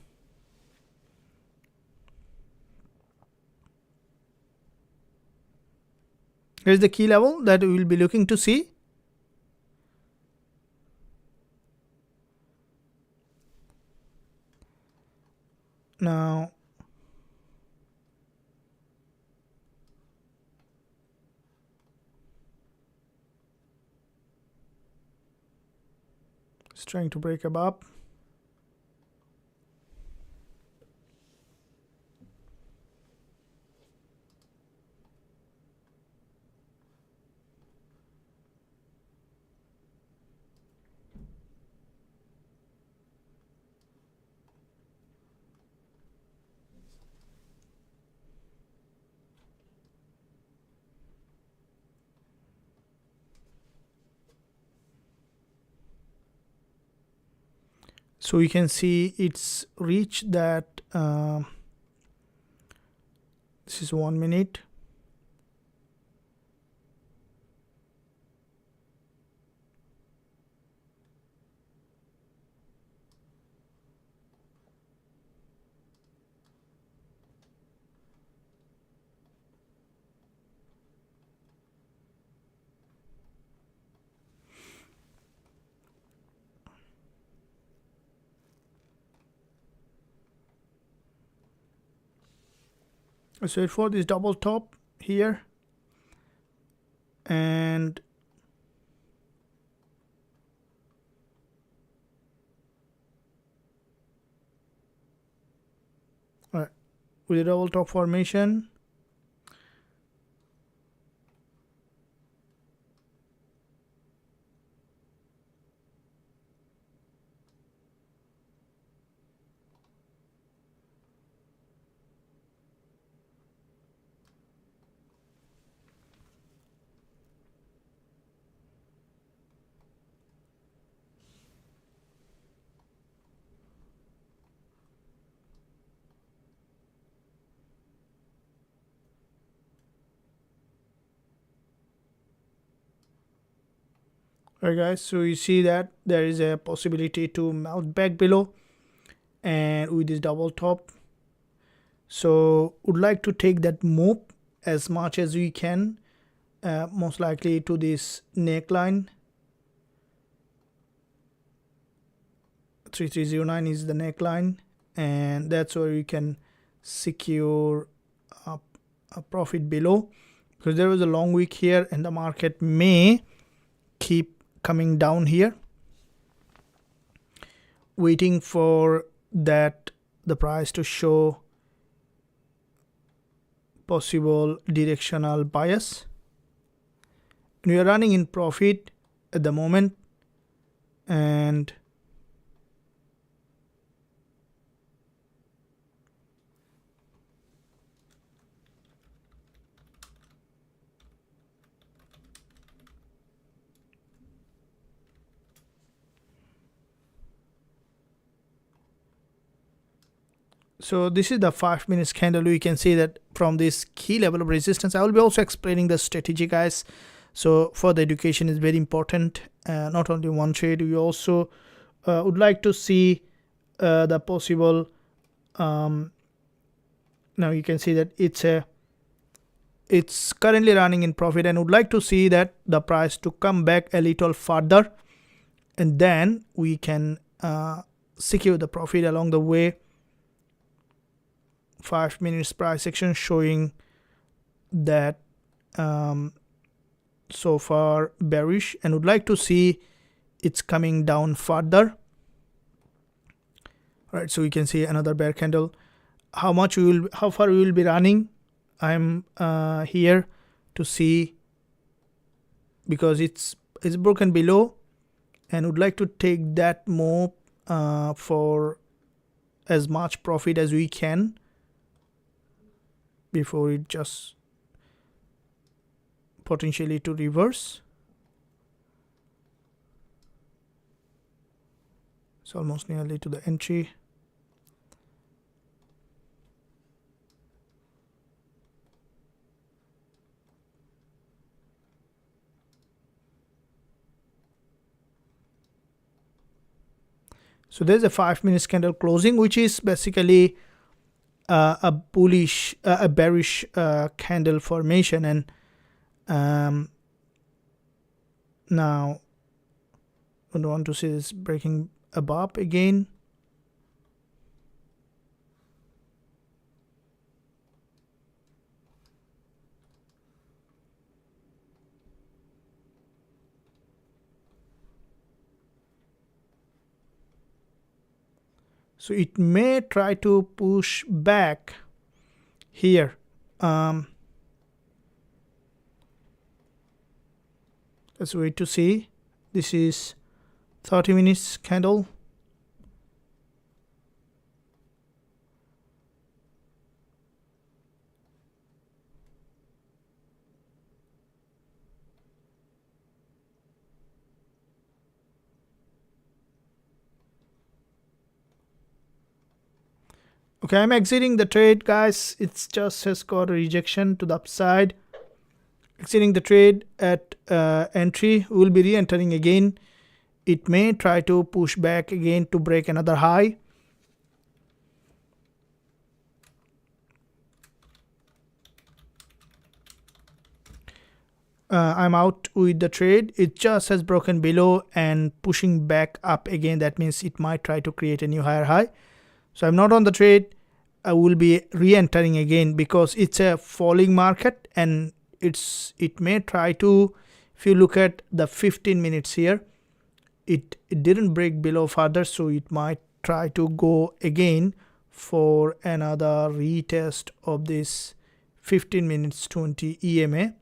Here's the key level that we will be looking to see. Now it's trying to break above. So you can see it's reached that this is 1 minute. Let's wait for this double top here, and all right, with a double top formation, alright guys, so you see that there is a possibility to melt back below and with this double top. So would like to take that move as much as we can, most likely to this neckline. 3309 is the neckline, and that's where we can secure a profit below, because there was a long wick here and the market may keep coming down here, waiting for that the price to show possible directional bias. And we are running in profit at the moment, and so this is the 5 minutes candle. We can see that from this key level of resistance. I will be also explaining the strategy, guys. So for the education is very important, not only one trade. We also would like to see the possible now you can see that it's currently running in profit, and would like to see that the price to come back a little further, and then we can secure the profit along the way. 5 minutes price action showing that so far bearish and would like to see it's coming down further. Right, so we can see another bear candle. How far we will be running, I'm here to see, because it's broken below and would like to take that move for as much profit as we can before it just potentially to reverse. It's almost nearly to the entry. So there's a 5-minute candle closing, which is basically a bearish candle formation, and now I don't want to see this breaking above again. So it may try to push back here. Let's wait to see. This is 30 minutes candle. Okay, I'm exiting the trade, guys. It's just has got a rejection to the upside. Exiting the trade at entry. We will be re-entering again. It may try to push back again to break another high. I'm out with the trade. It just has broken below and pushing back up again. That means it might try to create a new higher high. So I'm not on the trade. I will be re-entering again because it's a falling market, and it may try to, if you look at the 15 minutes here, it didn't break below further, so it might try to go again for another retest of this 15 minutes 20 EMA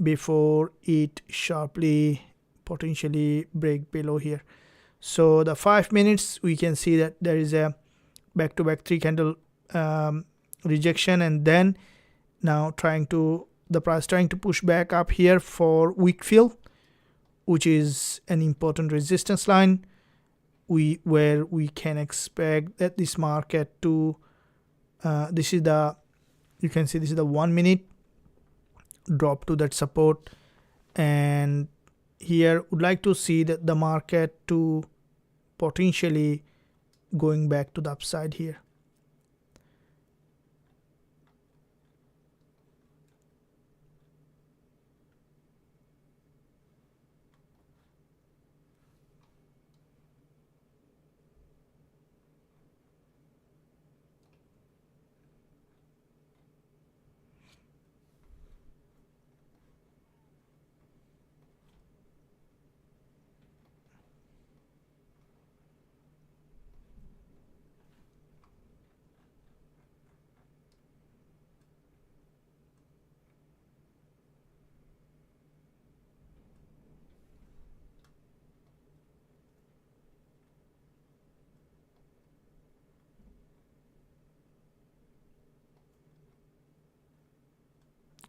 before it sharply potentially break below here. So the 5 minutes, we can see that there is a back-to-back 3 candle rejection, and then now the price trying to push back up here for weak fill, which is an important resistance line where we can expect that this market to this is the, you can see this is the 1 minute drop to that support, and here would like to see that the market to potentially going back to the upside here.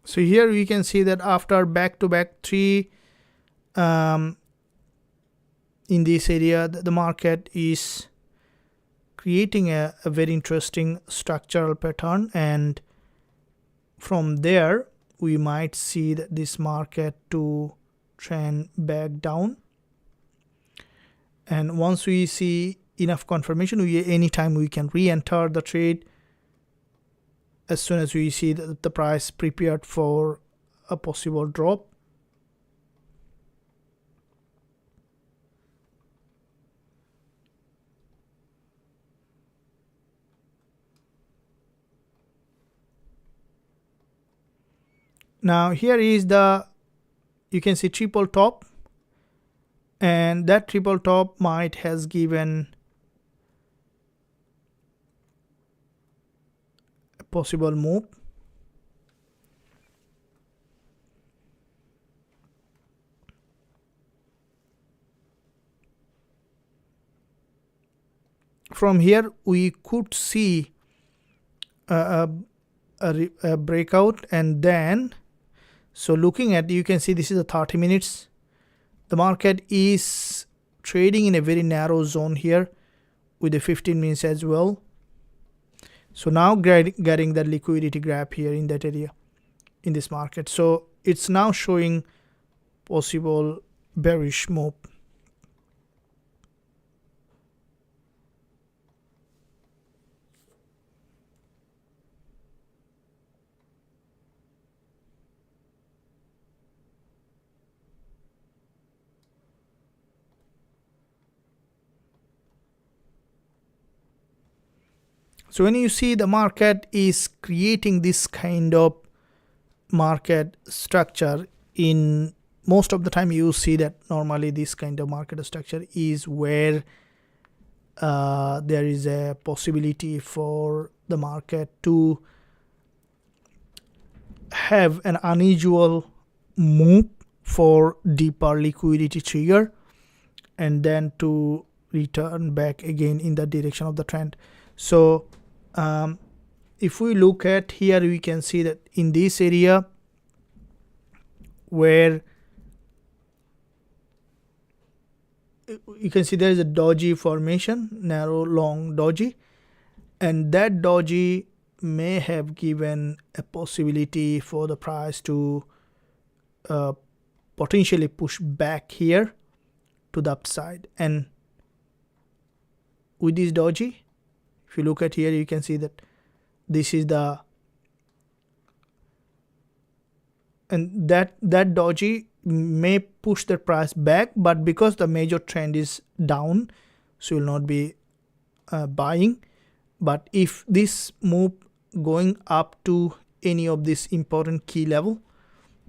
So here we can see that after back-to-back 3 in this area, the market is creating a very interesting structural pattern, and from there we might see that this market to trend back down. And once we see enough confirmation, anytime we can re-enter the trade as soon as we see that the price prepared for a possible drop. Now here is the, you can see triple top, and that triple top might has given a possible move. From here we could see a breakout, and then so looking at, you can see this is a 30 minutes. The market is trading in a very narrow zone here with the 15 minutes as well. So now getting that liquidity grab here in that area in this market. So it's now showing possible bearish move. So when you see the market is creating this kind of market structure, in most of the time you see that normally this kind of market structure is where there is a possibility for the market to have an unusual move for deeper liquidity trigger, and then to return back again in the direction of the trend. So if we look at here, we can see that in this area where you can see there is a doji formation, narrow long doji, and that doji may have given a possibility for the price to potentially push back here to the upside. And with this doji, if you look at here, you can see that this is the, and that doji may push the price back, but because the major trend is down, so you will not be buying. But if this move going up to any of this important key level,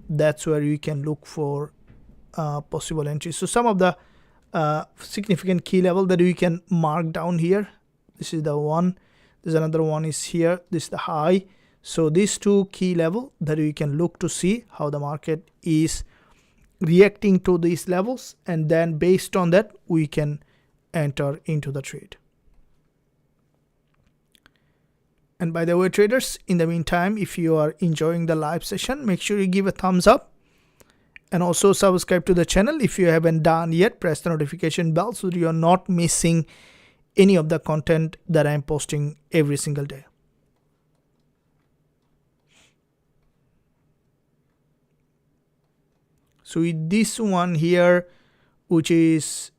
that's where you can look for possible entries. So some of the significant key level that we can mark down here, this is the one, there's another one is here, this is the high. So these two key level that we can look to see how the market is reacting to these levels, and then based on that we can enter into the trade. And by the way, traders, in the meantime, if you are enjoying the live session, make sure you give a thumbs up, and also subscribe to the channel if you haven't done yet. Press the notification bell so that you are not missing any of the content that I'm posting every single day. So with this one here, which is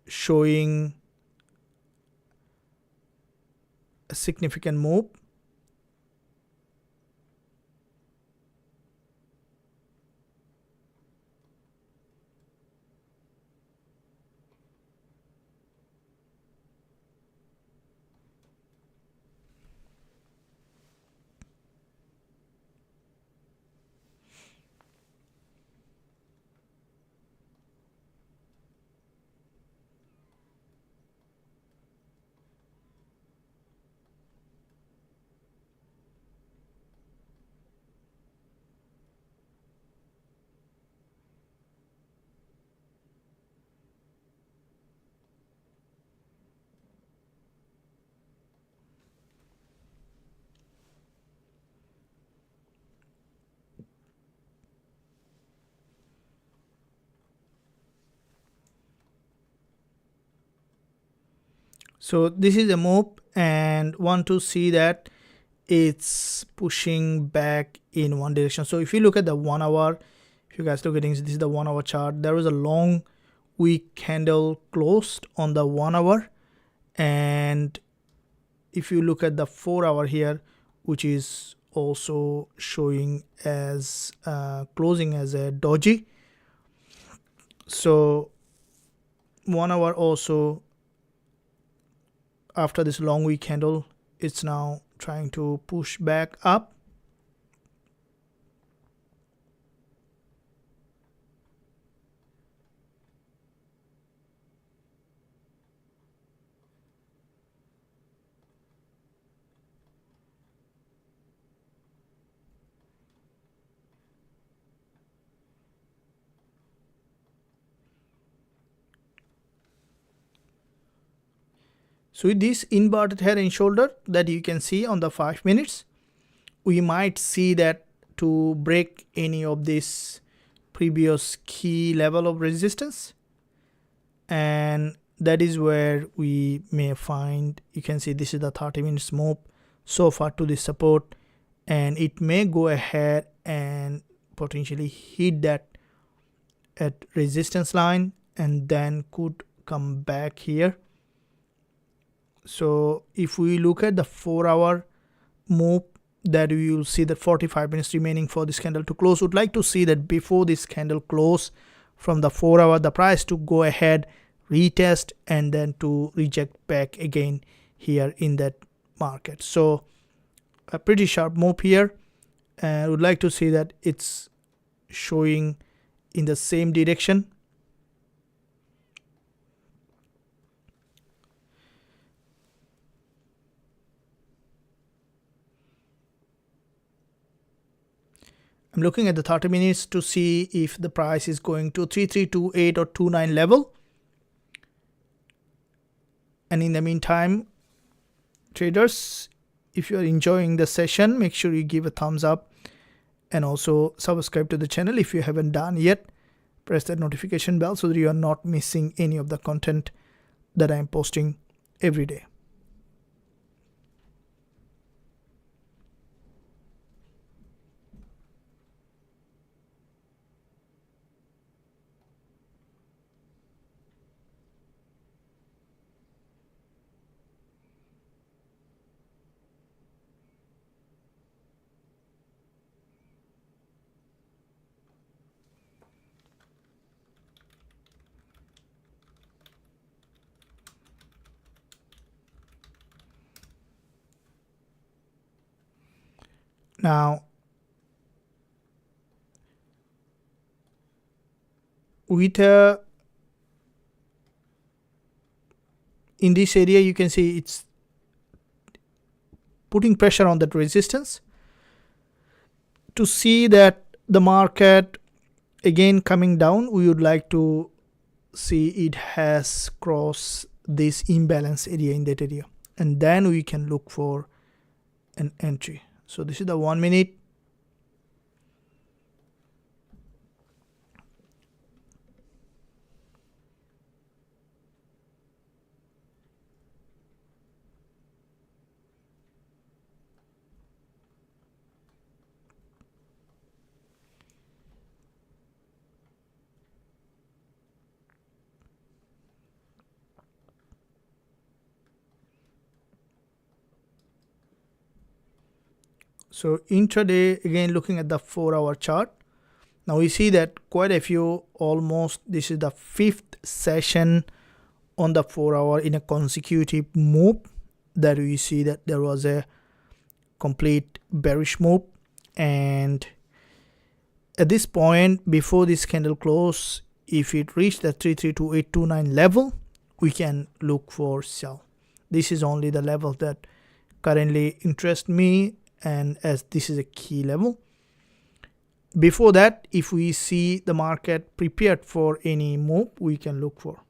showing a significant move, so this is a move, and want to see that it's pushing back in one direction. So if you look at the 1 hour, if you guys look at this is the 1 hour chart. There was a long weak candle closed on the 1 hour, and if you look at the 4 hour here, which is also showing as closing as a doji. So 1 hour also, after this long weak candle, it's now trying to push back up. So with this inverted head and shoulder that you can see on the 5 minutes, we might see that to break any of this previous key level of resistance, and that is where we may find, you can see this is the 30 minutes move so far to this support, and it may go ahead and potentially hit that at resistance line and then could come back here. So if we look at the 4-hour move, that we will see that 45 minutes remaining for this candle to close. Would like to see that before this candle close from the 4-hour, the price to go ahead, retest, and then to reject back again here in that market. So a pretty sharp move here, and would like to see that it's showing in the same direction. I'm looking at the 30 minutes to see if the price is going to 3328 or 29 level. And in the meantime, traders, if you are enjoying the session, make sure you give a thumbs up and also subscribe to the channel if you haven't done yet. Press that notification bell so that you are not missing any of the content that I am posting every day. Now, with in this area, you can see it's putting pressure on that resistance. To see that the market again coming down, we would like to see it has crossed this imbalance area in that area, and then we can look for an entry. So this is the 1 minute. So intraday, again looking at the 4-hour chart, now we see that quite a few, almost this is the 5th session on the 4-hour in a consecutive move that we see that there was a complete bearish move, and at this point before this candle close, if it reached the 332829 level, we can look for sell. This is only the level that currently interests me, and as this is a key level. Before that, if we see the market prepared for any move, we can look for.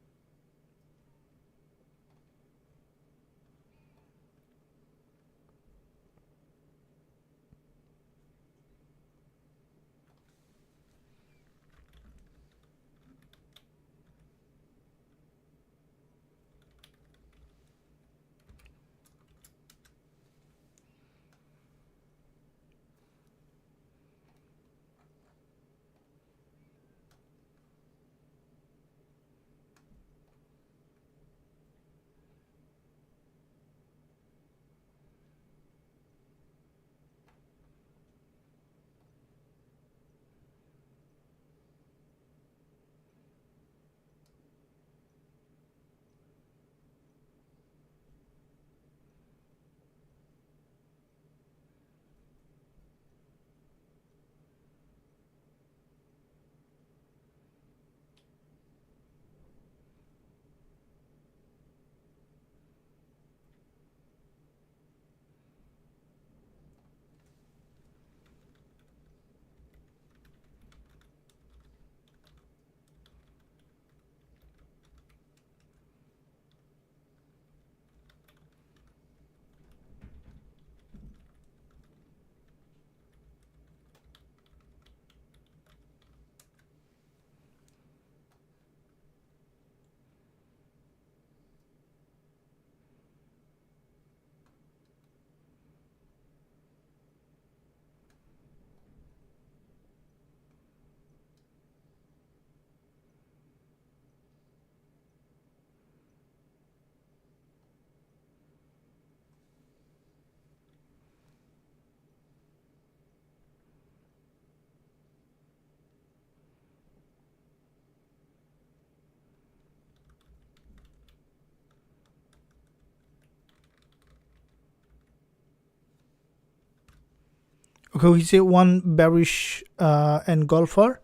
Okay, we see one bearish engulfer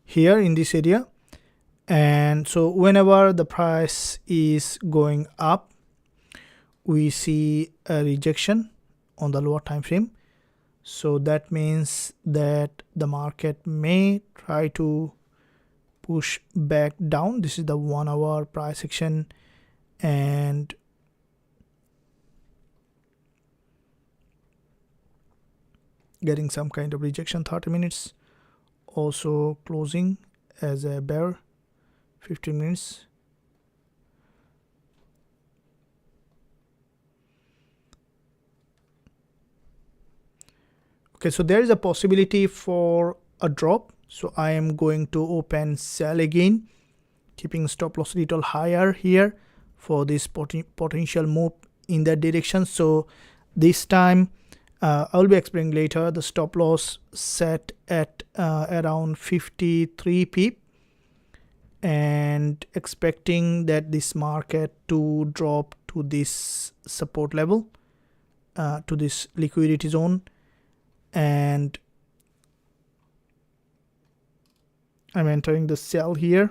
here in this area, and so whenever the price is going up, we see a rejection on the lower time frame. So that means that the market may try to push back down. This is the 1 hour price action, and getting some kind of rejection. 30 minutes also closing as a bear. 15 minutes. Okay, so there is a possibility for a drop, so I am going to open sell again, keeping stop loss little higher here for this potential move in that direction. So this time I will be explaining later. The stop loss set at around 53 pip, and expecting that this market to drop to this support level, to this liquidity zone, and I'm entering the sell here.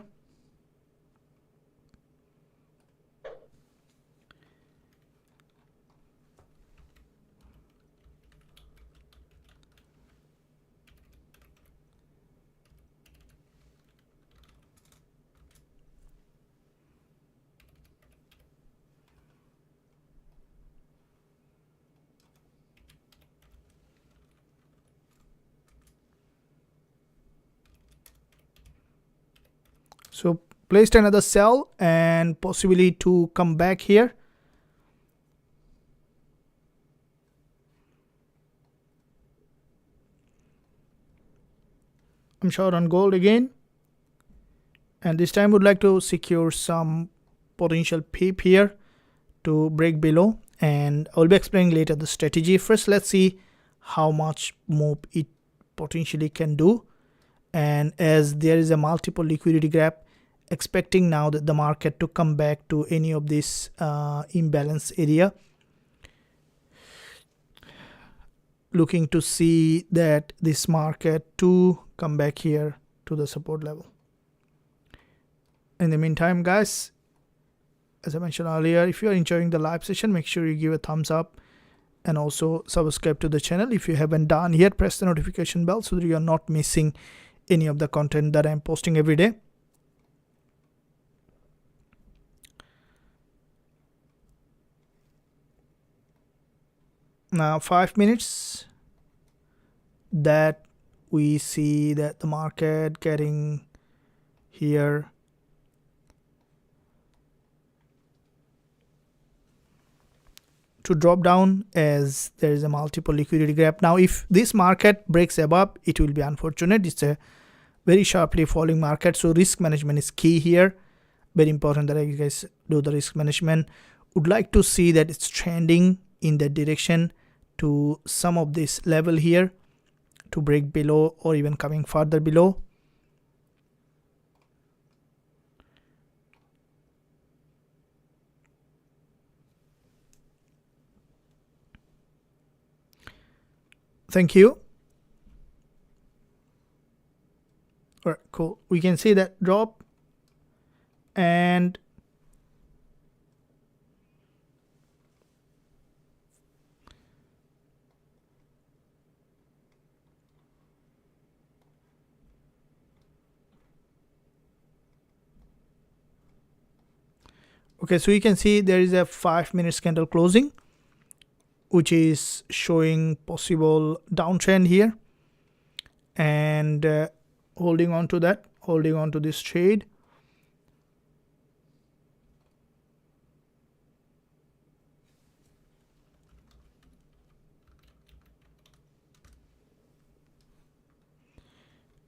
So placed another sell and possibly to come back here. I'm short on gold again, and this time would like to secure some potential peep here to break below, and I'll be explaining later the strategy. First, let's see how much move it potentially can do. And as there is a multiple liquidity gap, expecting now that the market to come back to any of this imbalance area, looking to see that this market to come back here to the support level. In the meantime, guys, as I mentioned earlier, if you are enjoying the live session, make sure you give a thumbs up and also subscribe to the channel. If you haven't done yet, press the notification bell so that you are not missing any of the content that I'm posting every day. Now 5 minutes, that we see that the market getting here to drop down as there is a multiple liquidity gap. Now if this market breaks above, it will be unfortunate. It's a very sharply falling market, so risk management is key here. Very important that you guys do the risk management. Would like to see that it's trending in that direction to some of this level here to break below or even coming further below. Thank you. All right, cool. We can see that drop, and okay, so you can see there is a 5 minute candle closing, which is showing possible downtrend here, and holding on to that, holding on to this trade.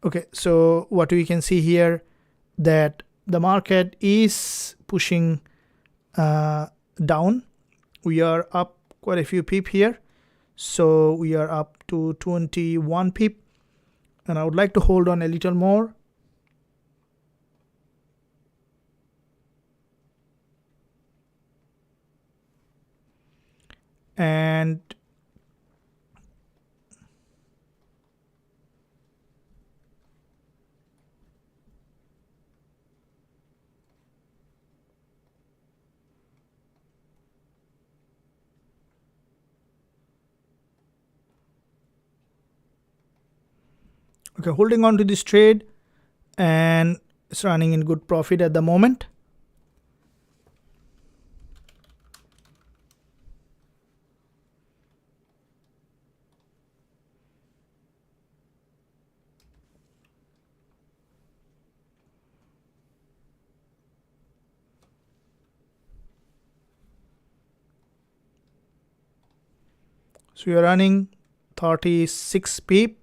Okay, so what we can see here, that the market is pushing down. We are up quite a few pip here, so we are up to 21 pip, and I would like to hold on a little more. And Okay, holding on to this trade, and it's running in good profit at the moment. So we are running 36 pip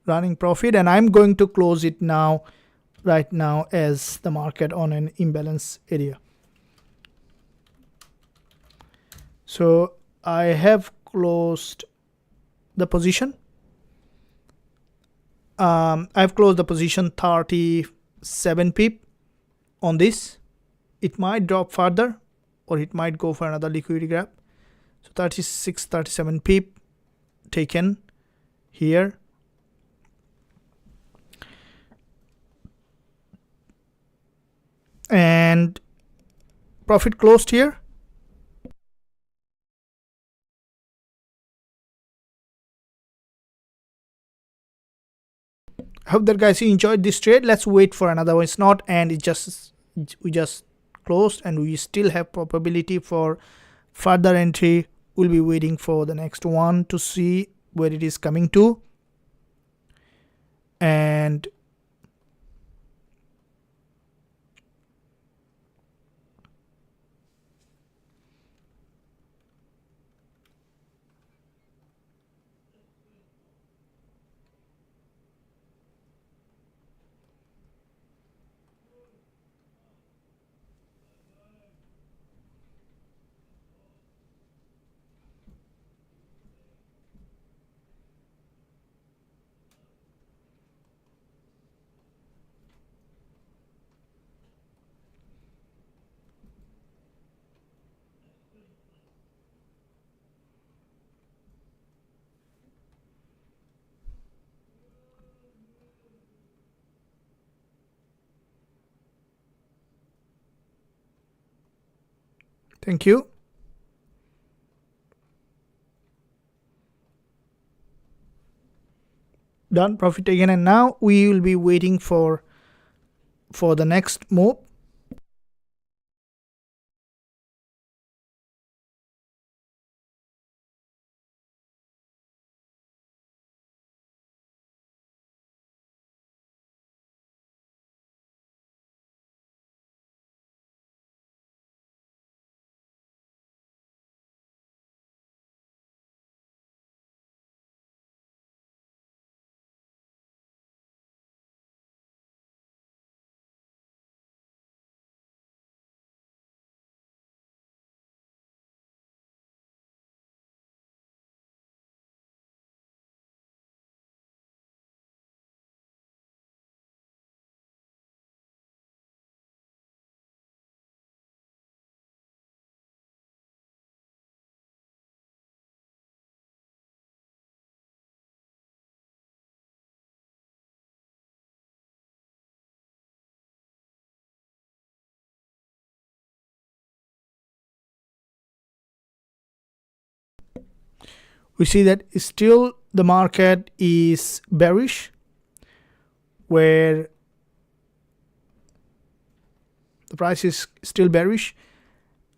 running profit, and I'm going to close it now, right now, as the market on an imbalance area. So I have closed the position. I've closed the position 37 pip on this. It might drop further, or it might go for another liquidity grab. So 36, 37 pip taken here. And profit closed here. I hope that guys you enjoyed this trade. Let's wait for another one. It's not, and we just closed, and we still have probability for further entry. We'll be waiting for the next one to see where it is coming to. And thank you. Done, profit taken, and now we will be waiting for the next move. We see that still the market is bearish, where the price is still bearish,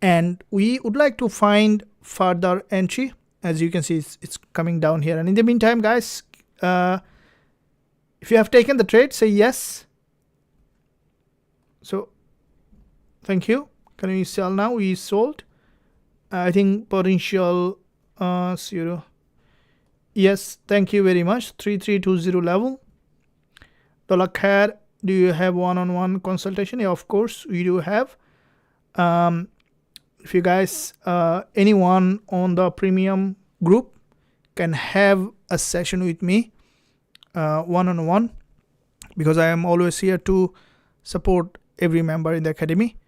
and we would like to find further entry. As you can see, it's coming down here. And in the meantime, guys, if you have taken the trade, say yes. So thank you. Can we sell now? We sold. I think potential 0. Yes, thank you very much. 3320 level. Dollar CAD, do you have one-on-one consultation? Yeah, of course we do have. If you guys, anyone on the premium group can have a session with me, one-on-one, because I am always here to support every member in the academy.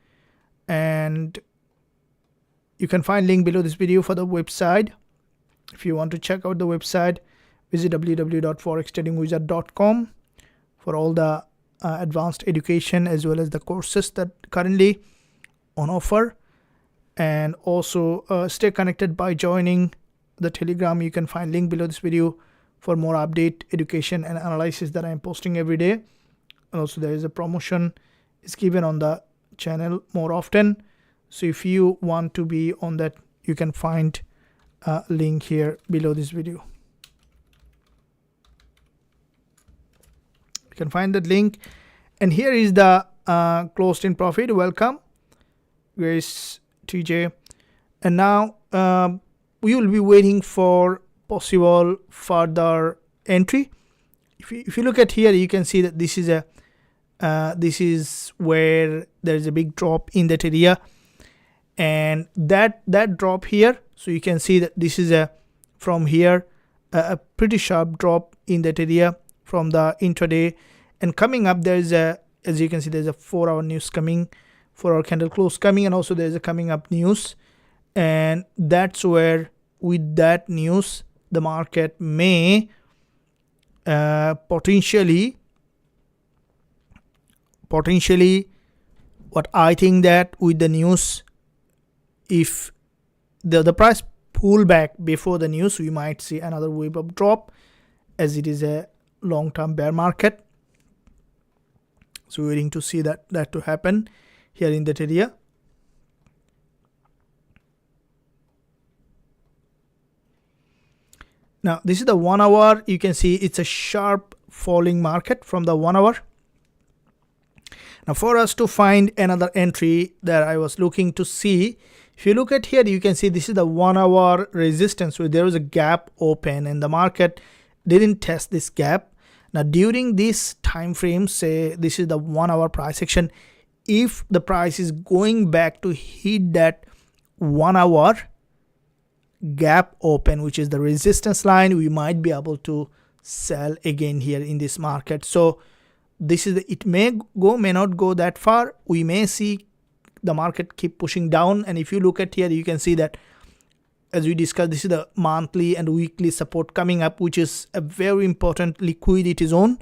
And you can find link below this video for the website. If you want to check out the website, visit www.forextradingwizard.com for all the advanced education as well as the courses that currently on offer. And also stay connected by joining the Telegram. You can find link below this video for more update, education and analysis that I am posting every day. And also there is a promotion is given on the channel more often. So if you want to be on that, you can find a link here below this video. You can find that link. And here is the closed in profit. Welcome, Grace TJ. And now we will be waiting for possible further entry. If you look at here, you can see that this is a this is where there is a big drop in that area, and that drop here. So you can see that this is a from here a pretty sharp drop in that area from the intraday, and coming up there is a, as you can see, there's a 4-hour news coming, 4-hour candle close coming, and also there's a coming up news, and that's where with that news the market may potentially what I think that with the news, if the price pull back before the news, we might see another wave of drop, as it is a long-term bear market. So we're waiting to see that to happen here in that area. Now this is the 1 hour. You can see it's a sharp falling market from the 1 hour. Now for us to find another entry that I was looking to see, if you look at here, you can see this is the 1 hour resistance where there was a gap open and the market didn't test this gap. Now during this time frame, say this is the 1 hour price action, if the price is going back to hit that 1 hour gap open, which is the resistance line, we might be able to sell again here in this market. So this is it may go, may not go that far. We may see the market keep pushing down, and if you look at here, you can see that as we discussed, this is the monthly and weekly support coming up, which is a very important liquidity zone.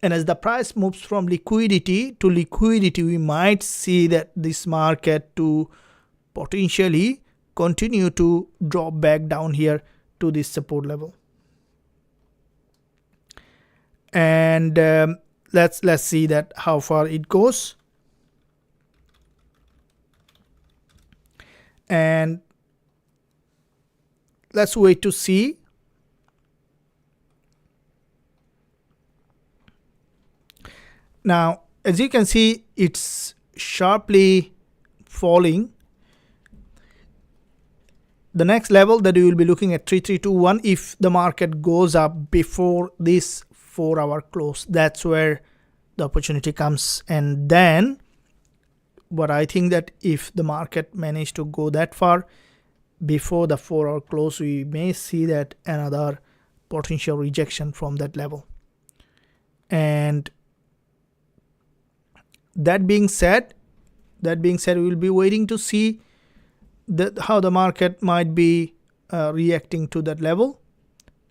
And as the price moves from liquidity to liquidity, we might see that this market to potentially continue to drop back down here to this support level. And let's see that how far it goes. And let's wait to see. Now as you can see, it's sharply falling. The next level that we will be looking at 3321, if the market goes up before this 4-hour close, that's where the opportunity comes. And then what I think that if the market managed to go that far before the 4-hour close, we may see that another potential rejection from that level. And that being said, we will be waiting to see how the market might be reacting to that level.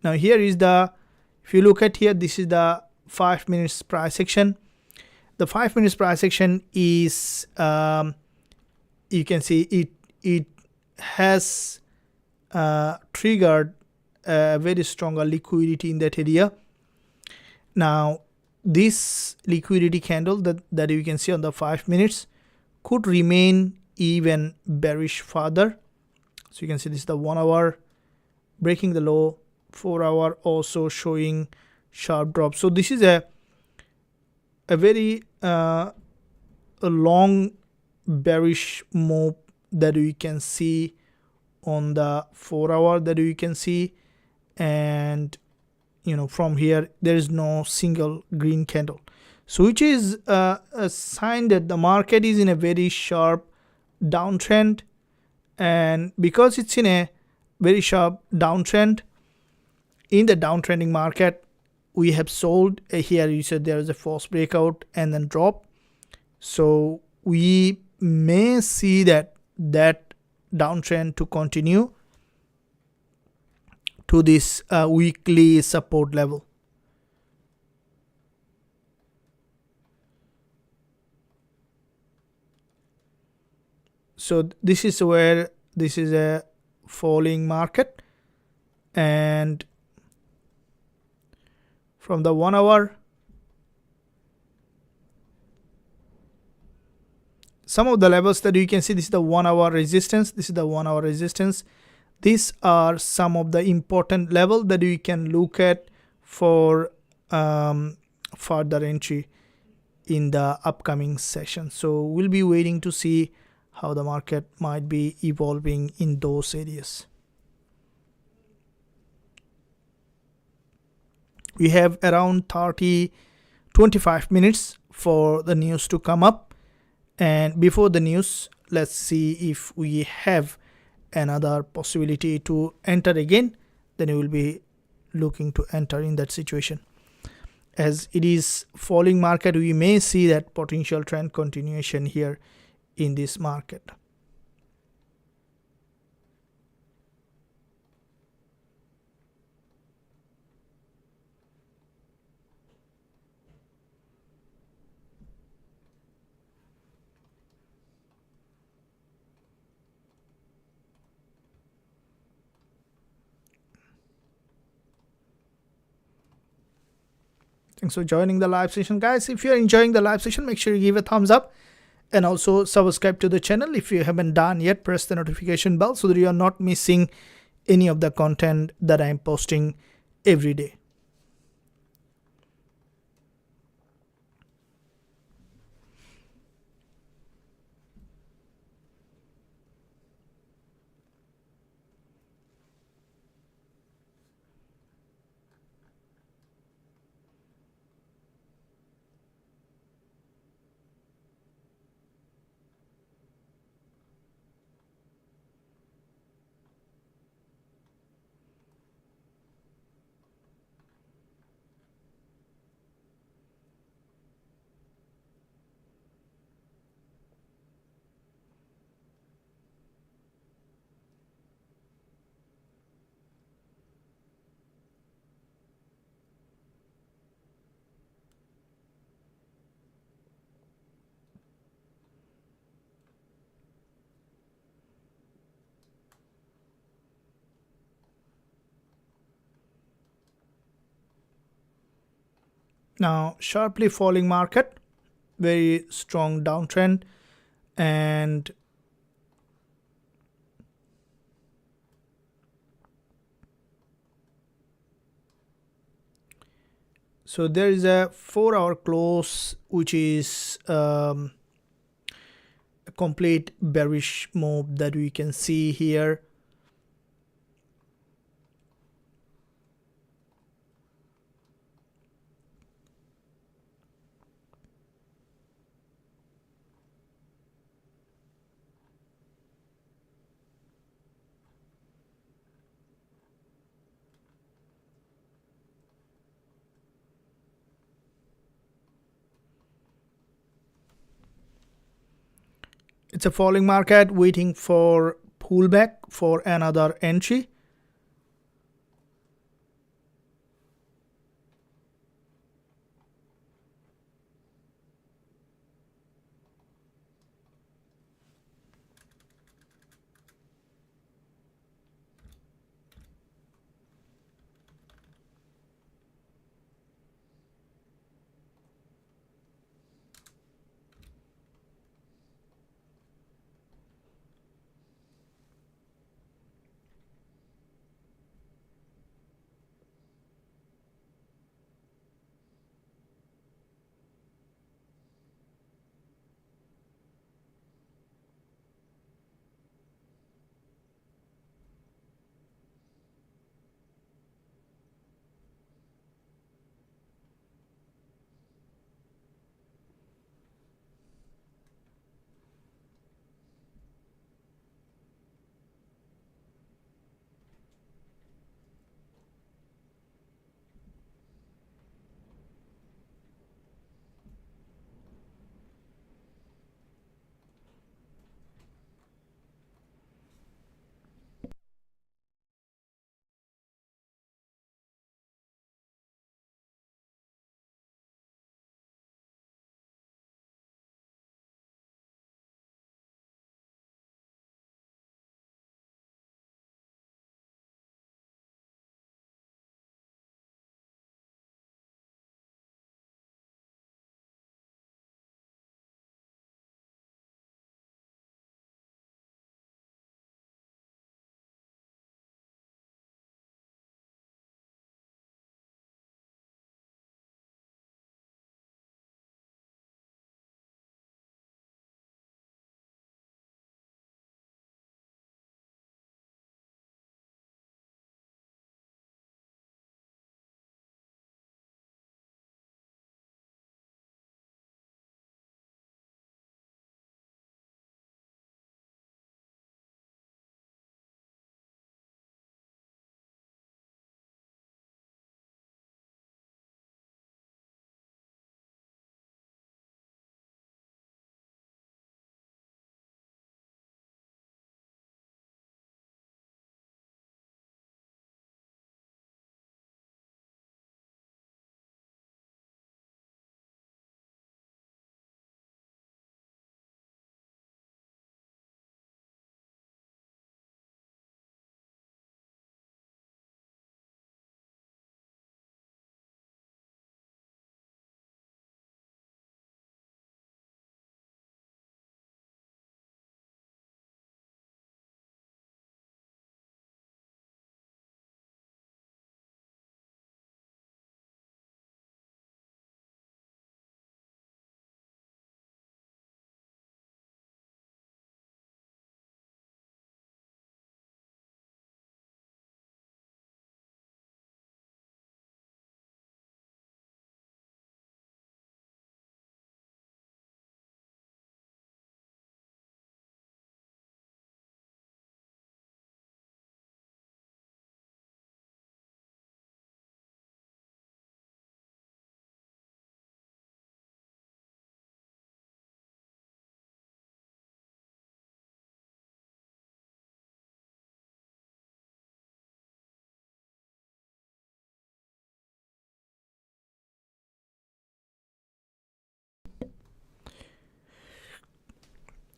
Now here is the, if you look at here, this is the 5 minutes price action. The 5 minutes price action is you can see it has triggered a very strong liquidity in that area. Now this liquidity candle that you can see on the 5 minutes could remain even bearish further. So you can see this is the 1 hour breaking the low, 4 hour also showing sharp drop. So this is a very a long bearish move that we can see on the 4 hour that you can see. And you know, from here there is no single green candle, so which is a sign that the market is in a very sharp downtrend. And because it's in a very sharp downtrend, in the downtrending market, we have sold here. You said there is a false breakout and then drop, so we may see that downtrend to continue to this weekly support level. So this is where this is a falling market, and from the 1 hour. Some of the levels that you can see, this is the 1 hour resistance, this is the 1 hour resistance. These are some of the important levels that you can look at for further entry in the upcoming session. So we'll be waiting to see how the market might be evolving in those areas. We have around 25 minutes for the news to come up, and before the news, let's see if we have another possibility to enter again. Then we will be looking to enter in that situation. As it is falling market, we may see that potential trend continuation here in this market. Thanks for joining the live session, guys. If you're enjoying the live session, make sure you give a thumbs up and also subscribe to the channel. If you haven't done yet, press the notification bell so that you are not missing any of the content that I'm posting every day. Now, sharply falling market, very strong downtrend, and so there is a 4-hour close, which is a complete bearish move that we can see here. It's a falling market waiting for pullback for another entry.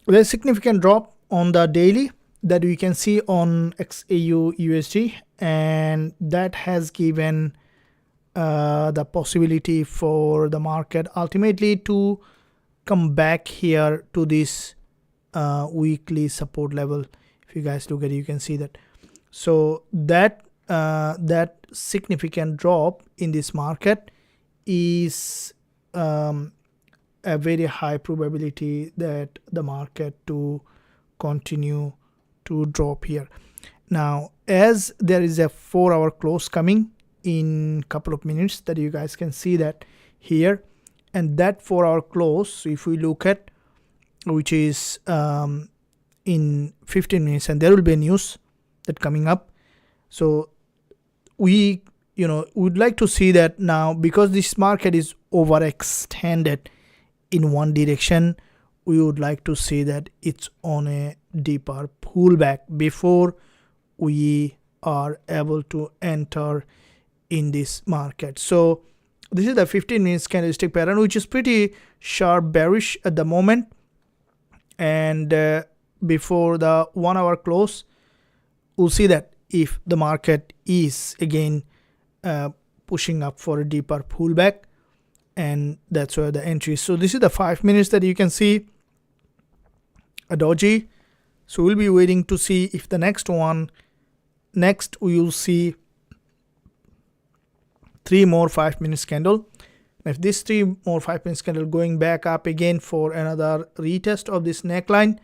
There's significant drop on the daily that we can see on XAUUSD, and that has given the possibility for the market ultimately to come back here to this weekly support level. If you guys look at it, you can see that. So that significant drop in this market is a very high probability that the market to continue to drop here. Now, as there is a 4-hour close coming in couple of minutes, that you guys can see that here, and that 4-hour close, if we look at, which is in 15 minutes, and there will be a news that coming up. So we would like to see that now, because this market is overextended in one direction, we would like to see that it's on a deeper pullback before we are able to enter in this market. So this is the 15 minutes candlestick pattern, which is pretty sharp bearish at the moment, and before the 1-hour close, we'll see that if the market is again pushing up for a deeper pullback, and that's where the entry is. So this is the 5 minutes that you can see a doji. So we'll be waiting to see if the next we will see 3 more 5 minutes candle. If this 3 more 5 minutes candle going back up again for another retest of this neckline,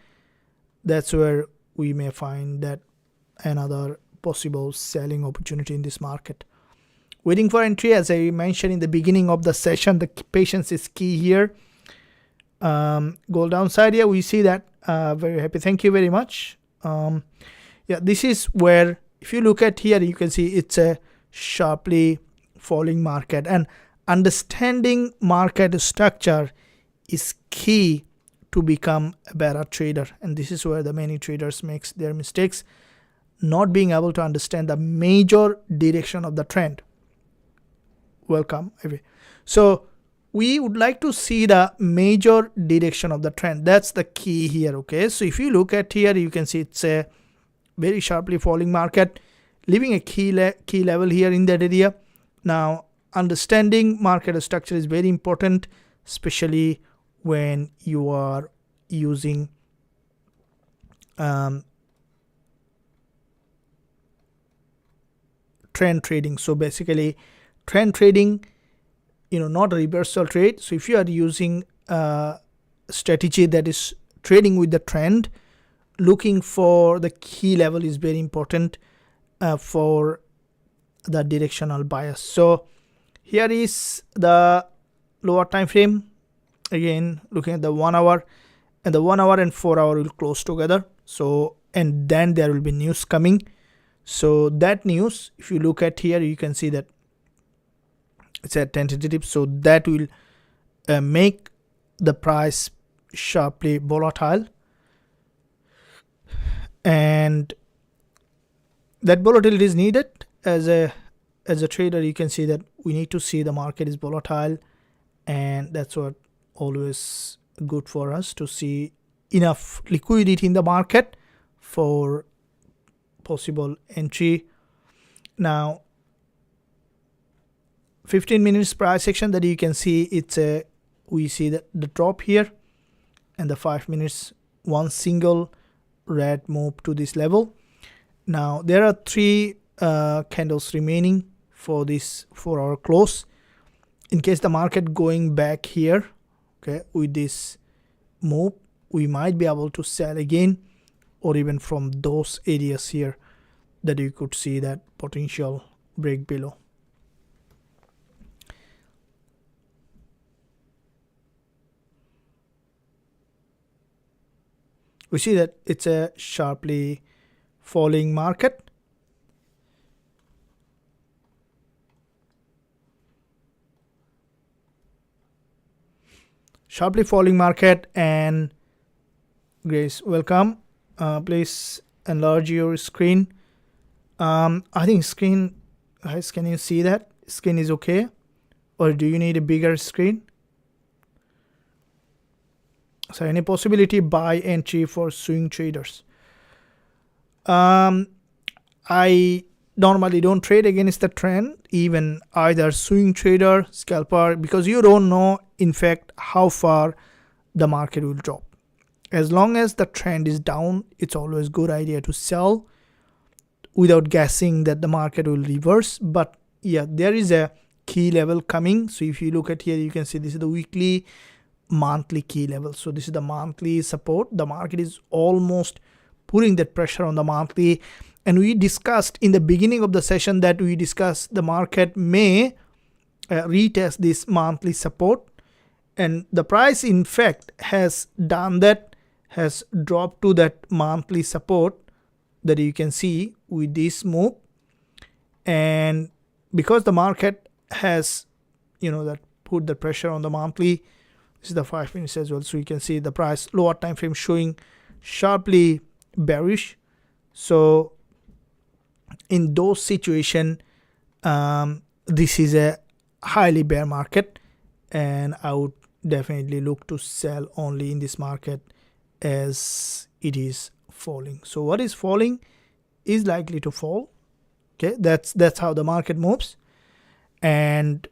that's where we may find that another possible selling opportunity in this market. Waiting for entry, as I mentioned in the beginning of the session, the patience is key here. Gold downside here, we see that. Very happy, thank you very much. Yeah, this is where, if you look at here, you can see it's a sharply falling market, and understanding market structure is key to become a better trader. And this is where the many traders makes their mistakes, not being able to understand the major direction of the trend. Welcome. So we would like to see the major direction of the trend. That's the key here. Okay, so if you look at here, you can see it's a very sharply falling market, leaving a key level here in that area. Now, understanding market structure is very important, especially when you are using trend trading. So basically, trend trading, not a reversal trade. So if you are using a strategy that is trading with the trend, looking for the key level is very important for the directional bias. So here is the lower time frame, again looking at the 1 hour, and the 1 hour and 4 hour will close together. So, and then there will be news coming. So that news, if you look at here, you can see that it's a tentative, so that will make the price sharply volatile, and that volatility is needed. As a trader, you can see that we need to see the market is volatile, and that's what always good for us, to see enough liquidity in the market for possible entry. Now, 15 minutes price action that you can see, we see that the drop here, and the 5 minutes, one single red move to this level. Now there are 3 candles remaining for this 4-hour close. In case the market going back here, okay, with this move, we might be able to sell again, or even from those areas here that you could see that potential break below. We see that it's a sharply falling market. Sharply falling market, and Grace, welcome. Please enlarge your screen. I think screen, guys, can you see that? Screen is okay, or do you need a bigger screen? So any possibility buy entry for swing traders? I normally don't trade against the trend, even either swing trader, scalper, because you don't know in fact how far the market will drop. As long as the trend is down, it's always good idea to sell without guessing that the market will reverse. But yeah, there is a key level coming. So if you look at here, you can see this is the weekly, monthly key level. So this is the monthly support. The market is almost putting that pressure on the monthly, and we discussed in the beginning of the session that we discussed the market may retest this monthly support, and the price in fact has done that, has dropped to that monthly support that you can see with this move. And because the market has that put the pressure on the monthly, this is the 5 minutes as well, so you can see the price lower time frame showing sharply bearish. So in those situation, this is a highly bear market, and I would definitely look to sell only in this market as it is falling. So what is falling is likely to fall. Okay, that's how the market moves. And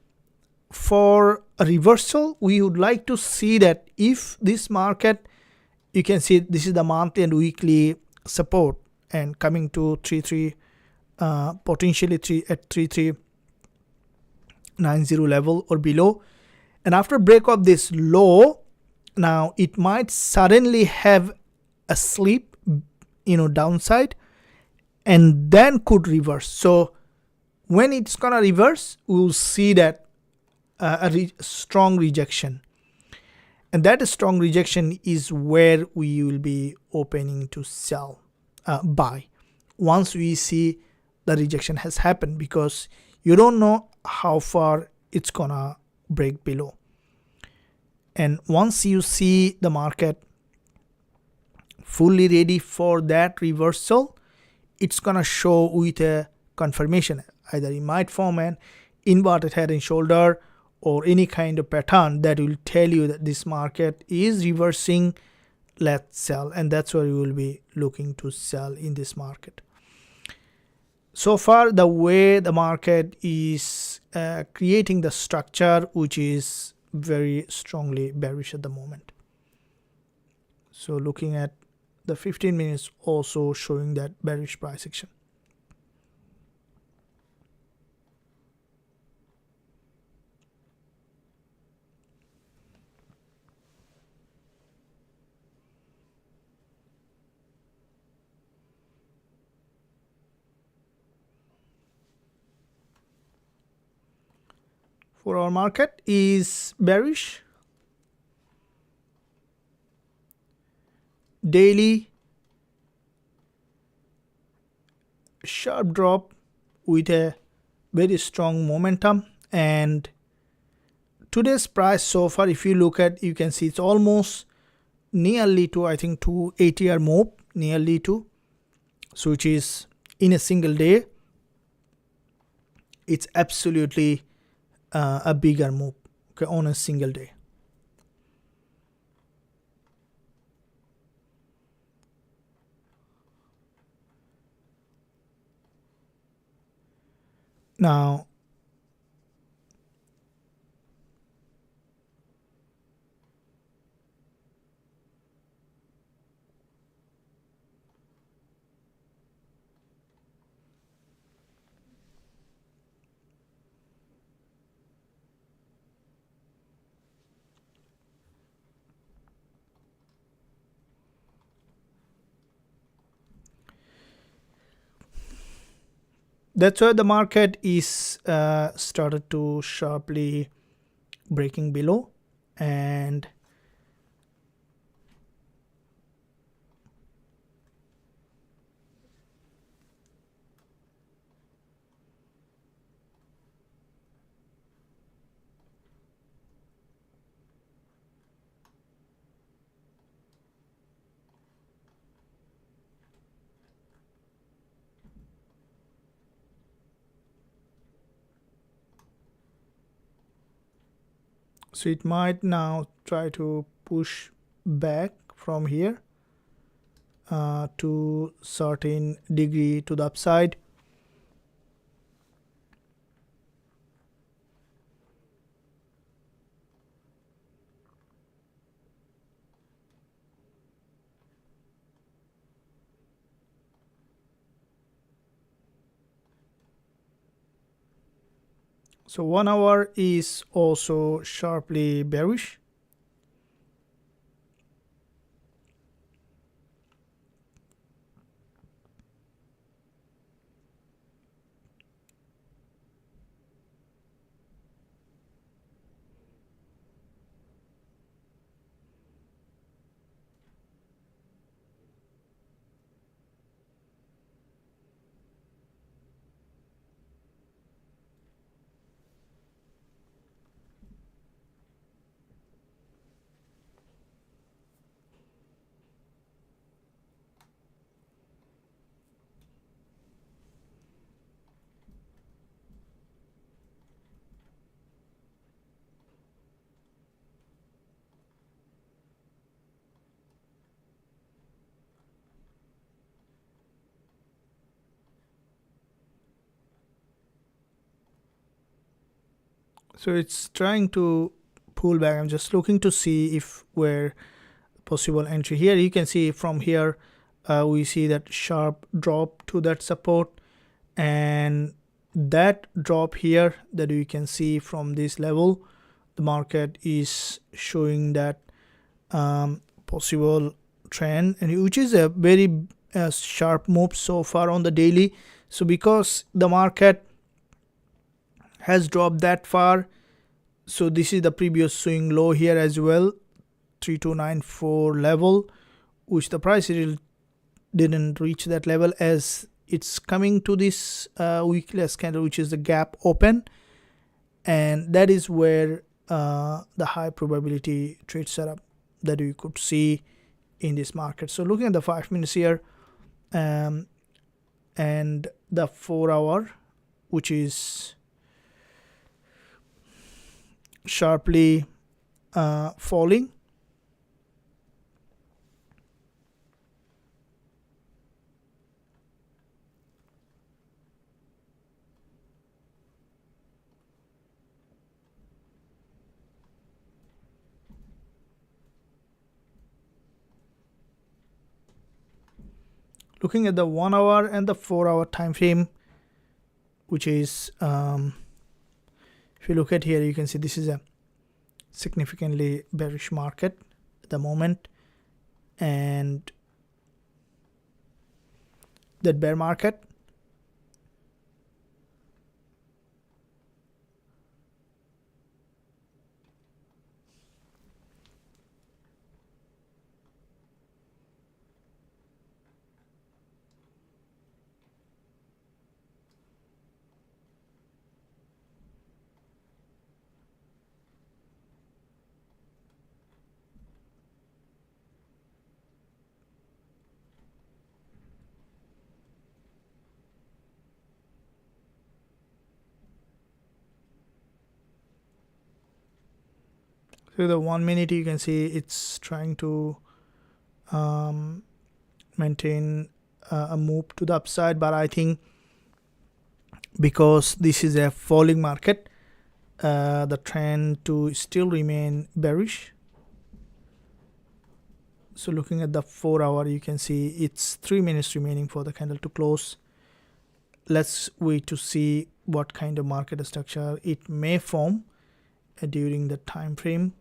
for a reversal, we would like to see that if this market, you can see this is the monthly and weekly support, and coming to 33 potentially at 3390 level or below, and after break of this low, now it might suddenly have a slip downside, and then could reverse. So when it's gonna reverse, we'll see that strong rejection, and that strong rejection is where we will be opening to sell, buy, once we see the rejection has happened, because you don't know how far it's gonna break below. And once you see the market fully ready for that reversal, it's gonna show with a confirmation. Either it might form an inverted head and shoulder or any kind of pattern that will tell you that this market is reversing, let's sell. And that's where you will be looking to sell in this market. So far, the way the market is creating the structure, which is very strongly bearish at the moment. So looking at the 15 minutes also showing that bearish price action. For our market is bearish. Daily sharp drop with a very strong momentum, and today's price so far, if you look at, you can see it's almost nearly to, I think, 280 move, nearly to, so which is in a single day, it's absolutely a bigger move, okay, on a single day. Now that's why the market is started to sharply breaking below, and so it might now try to push back from here to certain degree to the upside. So 1 hour is also sharply bearish. So it's trying to pull back. I'm just looking to see if where possible entry. Here you can see from here we see that sharp drop to that support, and that drop here that you can see from this level, the market is showing that possible trend, and which is a very sharp move so far on the daily. So because the market has dropped that far, so this is the previous swing low here as well, 3294 level, which the price didn't reach that level, as it's coming to this weekly candle, which is the gap open, and that is where the high probability trade setup that you could see in this market. So looking at the 5 minutes here and the 4 hour, which is sharply falling. Looking at the 1 hour and the 4 hour time frame, which is if you look at here, you can see this is a significantly bearish market at the moment, and that bear market so the 1 minute you can see it's trying to maintain a move to the upside, but I think because this is a falling market, the trend to still remain bearish. So looking at the 4 hour, you can see it's 3 minutes remaining for the candle to close. Let's wait to see what kind of market structure it may form during the time frame.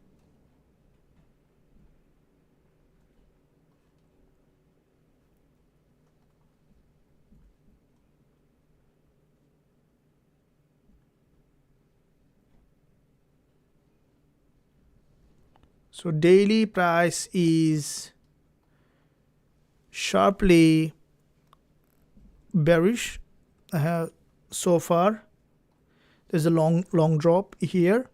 So daily price is sharply bearish so far. There's a long drop here.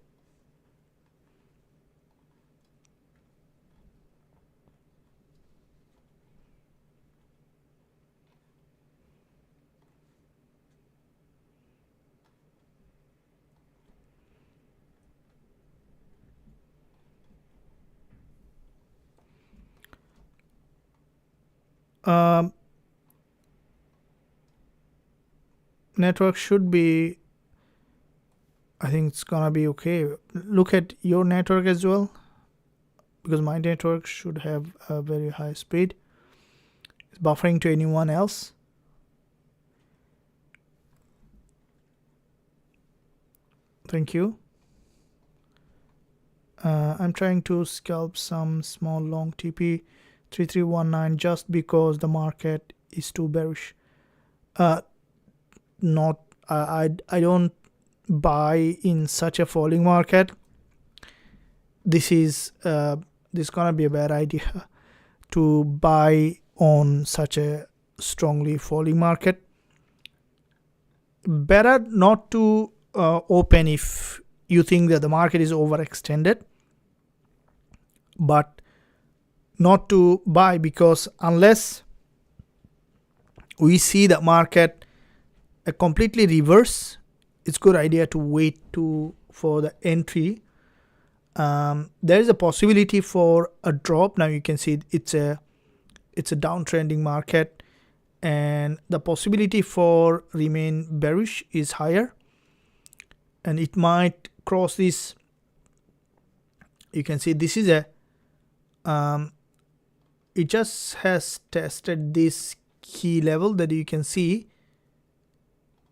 Network should be, I think it's gonna be okay. Look at your network as well, because my network should have a very high speed. It's buffering to anyone else. Thank you. I'm trying to scalp some small long TP 3319 just because the market is too bearish. Not I don't buy in such a falling market. This is gonna be a bad idea to buy on such a strongly falling market. Better not to open if you think that the market is overextended, but not to buy, because unless we see the market a completely reverse, it's good idea to wait for the entry. There is a possibility for a drop. Now you can see it's a downtrending market, and the possibility for remain bearish is higher, and it might cross this. You can see this is a it just has tested this key level that you can see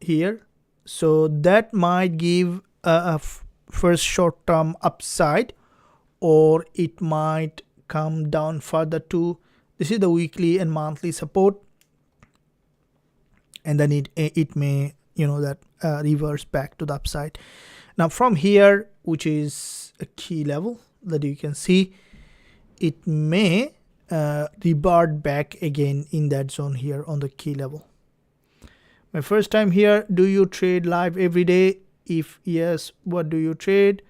here, so that might give a first short-term upside, or it might come down further to, this is the weekly and monthly support, and then it may, you know, that reverse back to the upside. Now from here, which is a key level that you can see, it may revert back again in that zone here on the key level. My first time here. Do you trade live every day? If yes, what do you trade,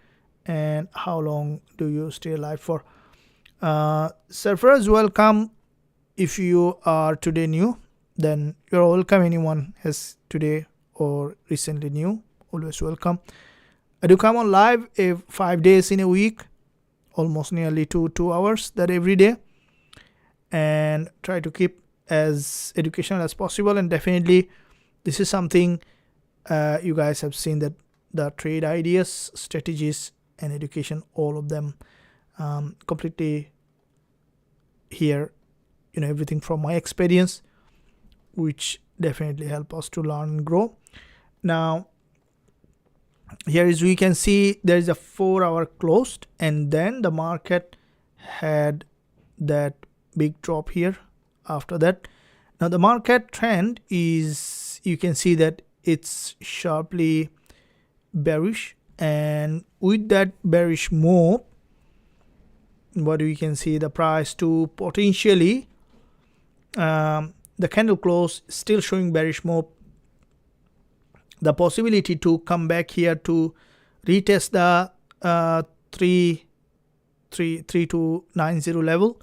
and how long do you stay live for? Surfers, welcome. If you are today new, then you're welcome. Anyone has today or recently new, always welcome. I do come on live 5 days in a week, almost nearly 2 hours that every day, and try to keep as educational as possible. And definitely this is something you guys have seen, that the trade ideas, strategies, and education, all of them completely here, you know, everything from my experience, which definitely help us to learn and grow. Now here is, we can see there is a 4-hour closed, and then the market had that big drop here after that. Now the market trend is, you can see that it's sharply bearish, and with that bearish move, what we can see, the price to potentially the candle close still showing bearish move, the possibility to come back here to retest the 3290 level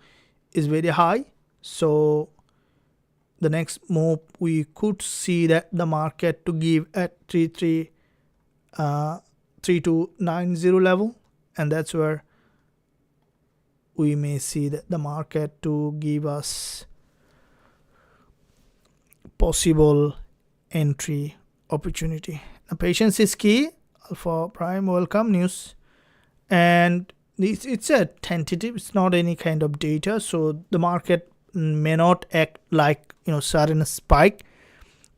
is very high. So the next move, we could see that the market to give at 3290 level, and that's where we may see that the market to give us possible entry opportunity. Now patience is key. Alpha Prime, welcome. News, and it's a tentative, it's not any kind of data, so the market may not act like, you know, sudden spike.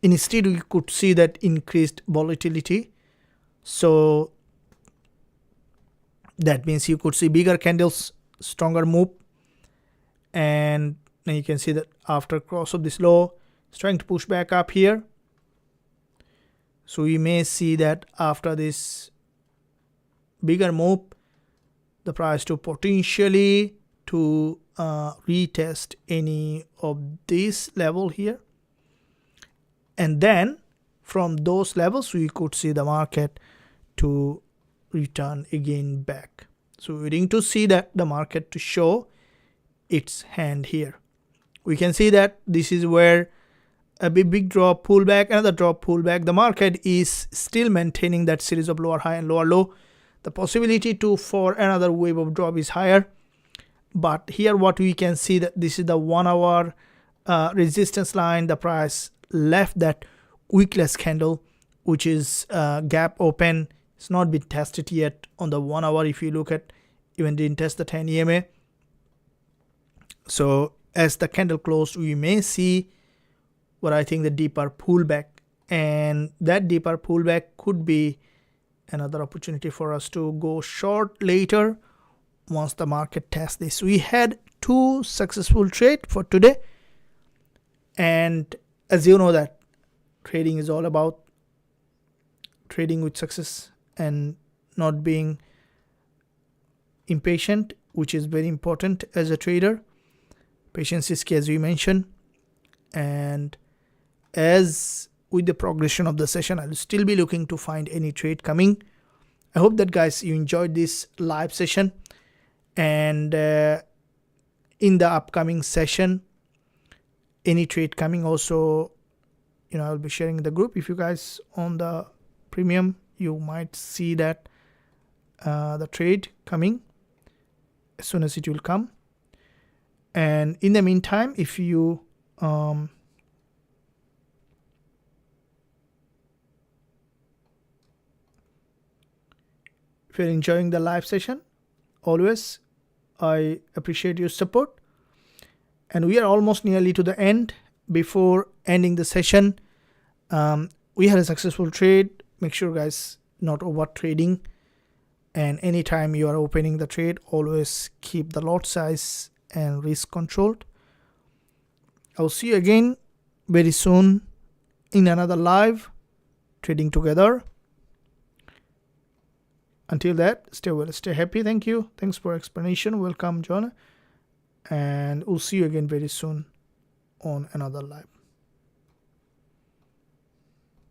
Instead, we could see that increased volatility, so that means you could see bigger candles, stronger move, and now you can see that after cross of this low, it's trying to push back up here. So we may see that after this bigger move, the price to potentially to retest any of this level here, and then from those levels we could see the market to return again back. So we're waiting to see that the market to show its hand here. We can see that this is where a big drop, pullback, another drop, pullback. The market is still maintaining that series of lower high and lower low. The possibility to for another wave of drop is higher, but here what we can see, that this is the 1 hour resistance line, the price left that wickless candle, which is gap open. It's not been tested yet on the 1 hour. If you look at, even didn't test the 10 EMA. So as the candle closed, we may see what I think the deeper pullback, and that deeper pullback could be another opportunity for us to go short later once the market tests this. We had 2 successful trades for today, and as you know that trading is all about trading with success and not being impatient, which is very important as a trader. Patience is key, as we mentioned. And as with the progression of the session, I'll still be looking to find any trade coming. I hope that guys you enjoyed this live session, and in the upcoming session any trade coming also, I'll be sharing in the group. If you guys on the premium, you might see that the trade coming as soon as it will come. And in the meantime, if you if you're enjoying the live session, always I appreciate your support. And we are almost nearly to the end. Before ending the session, we had a successful trade. Make sure guys not over trading, and anytime you are opening the trade, always keep the lot size and risk controlled. I'll see you again very soon in another live trading together. Until that, stay well, stay happy. Thank you. Thanks for explanation. Welcome, John. And we'll see you again very soon on another live.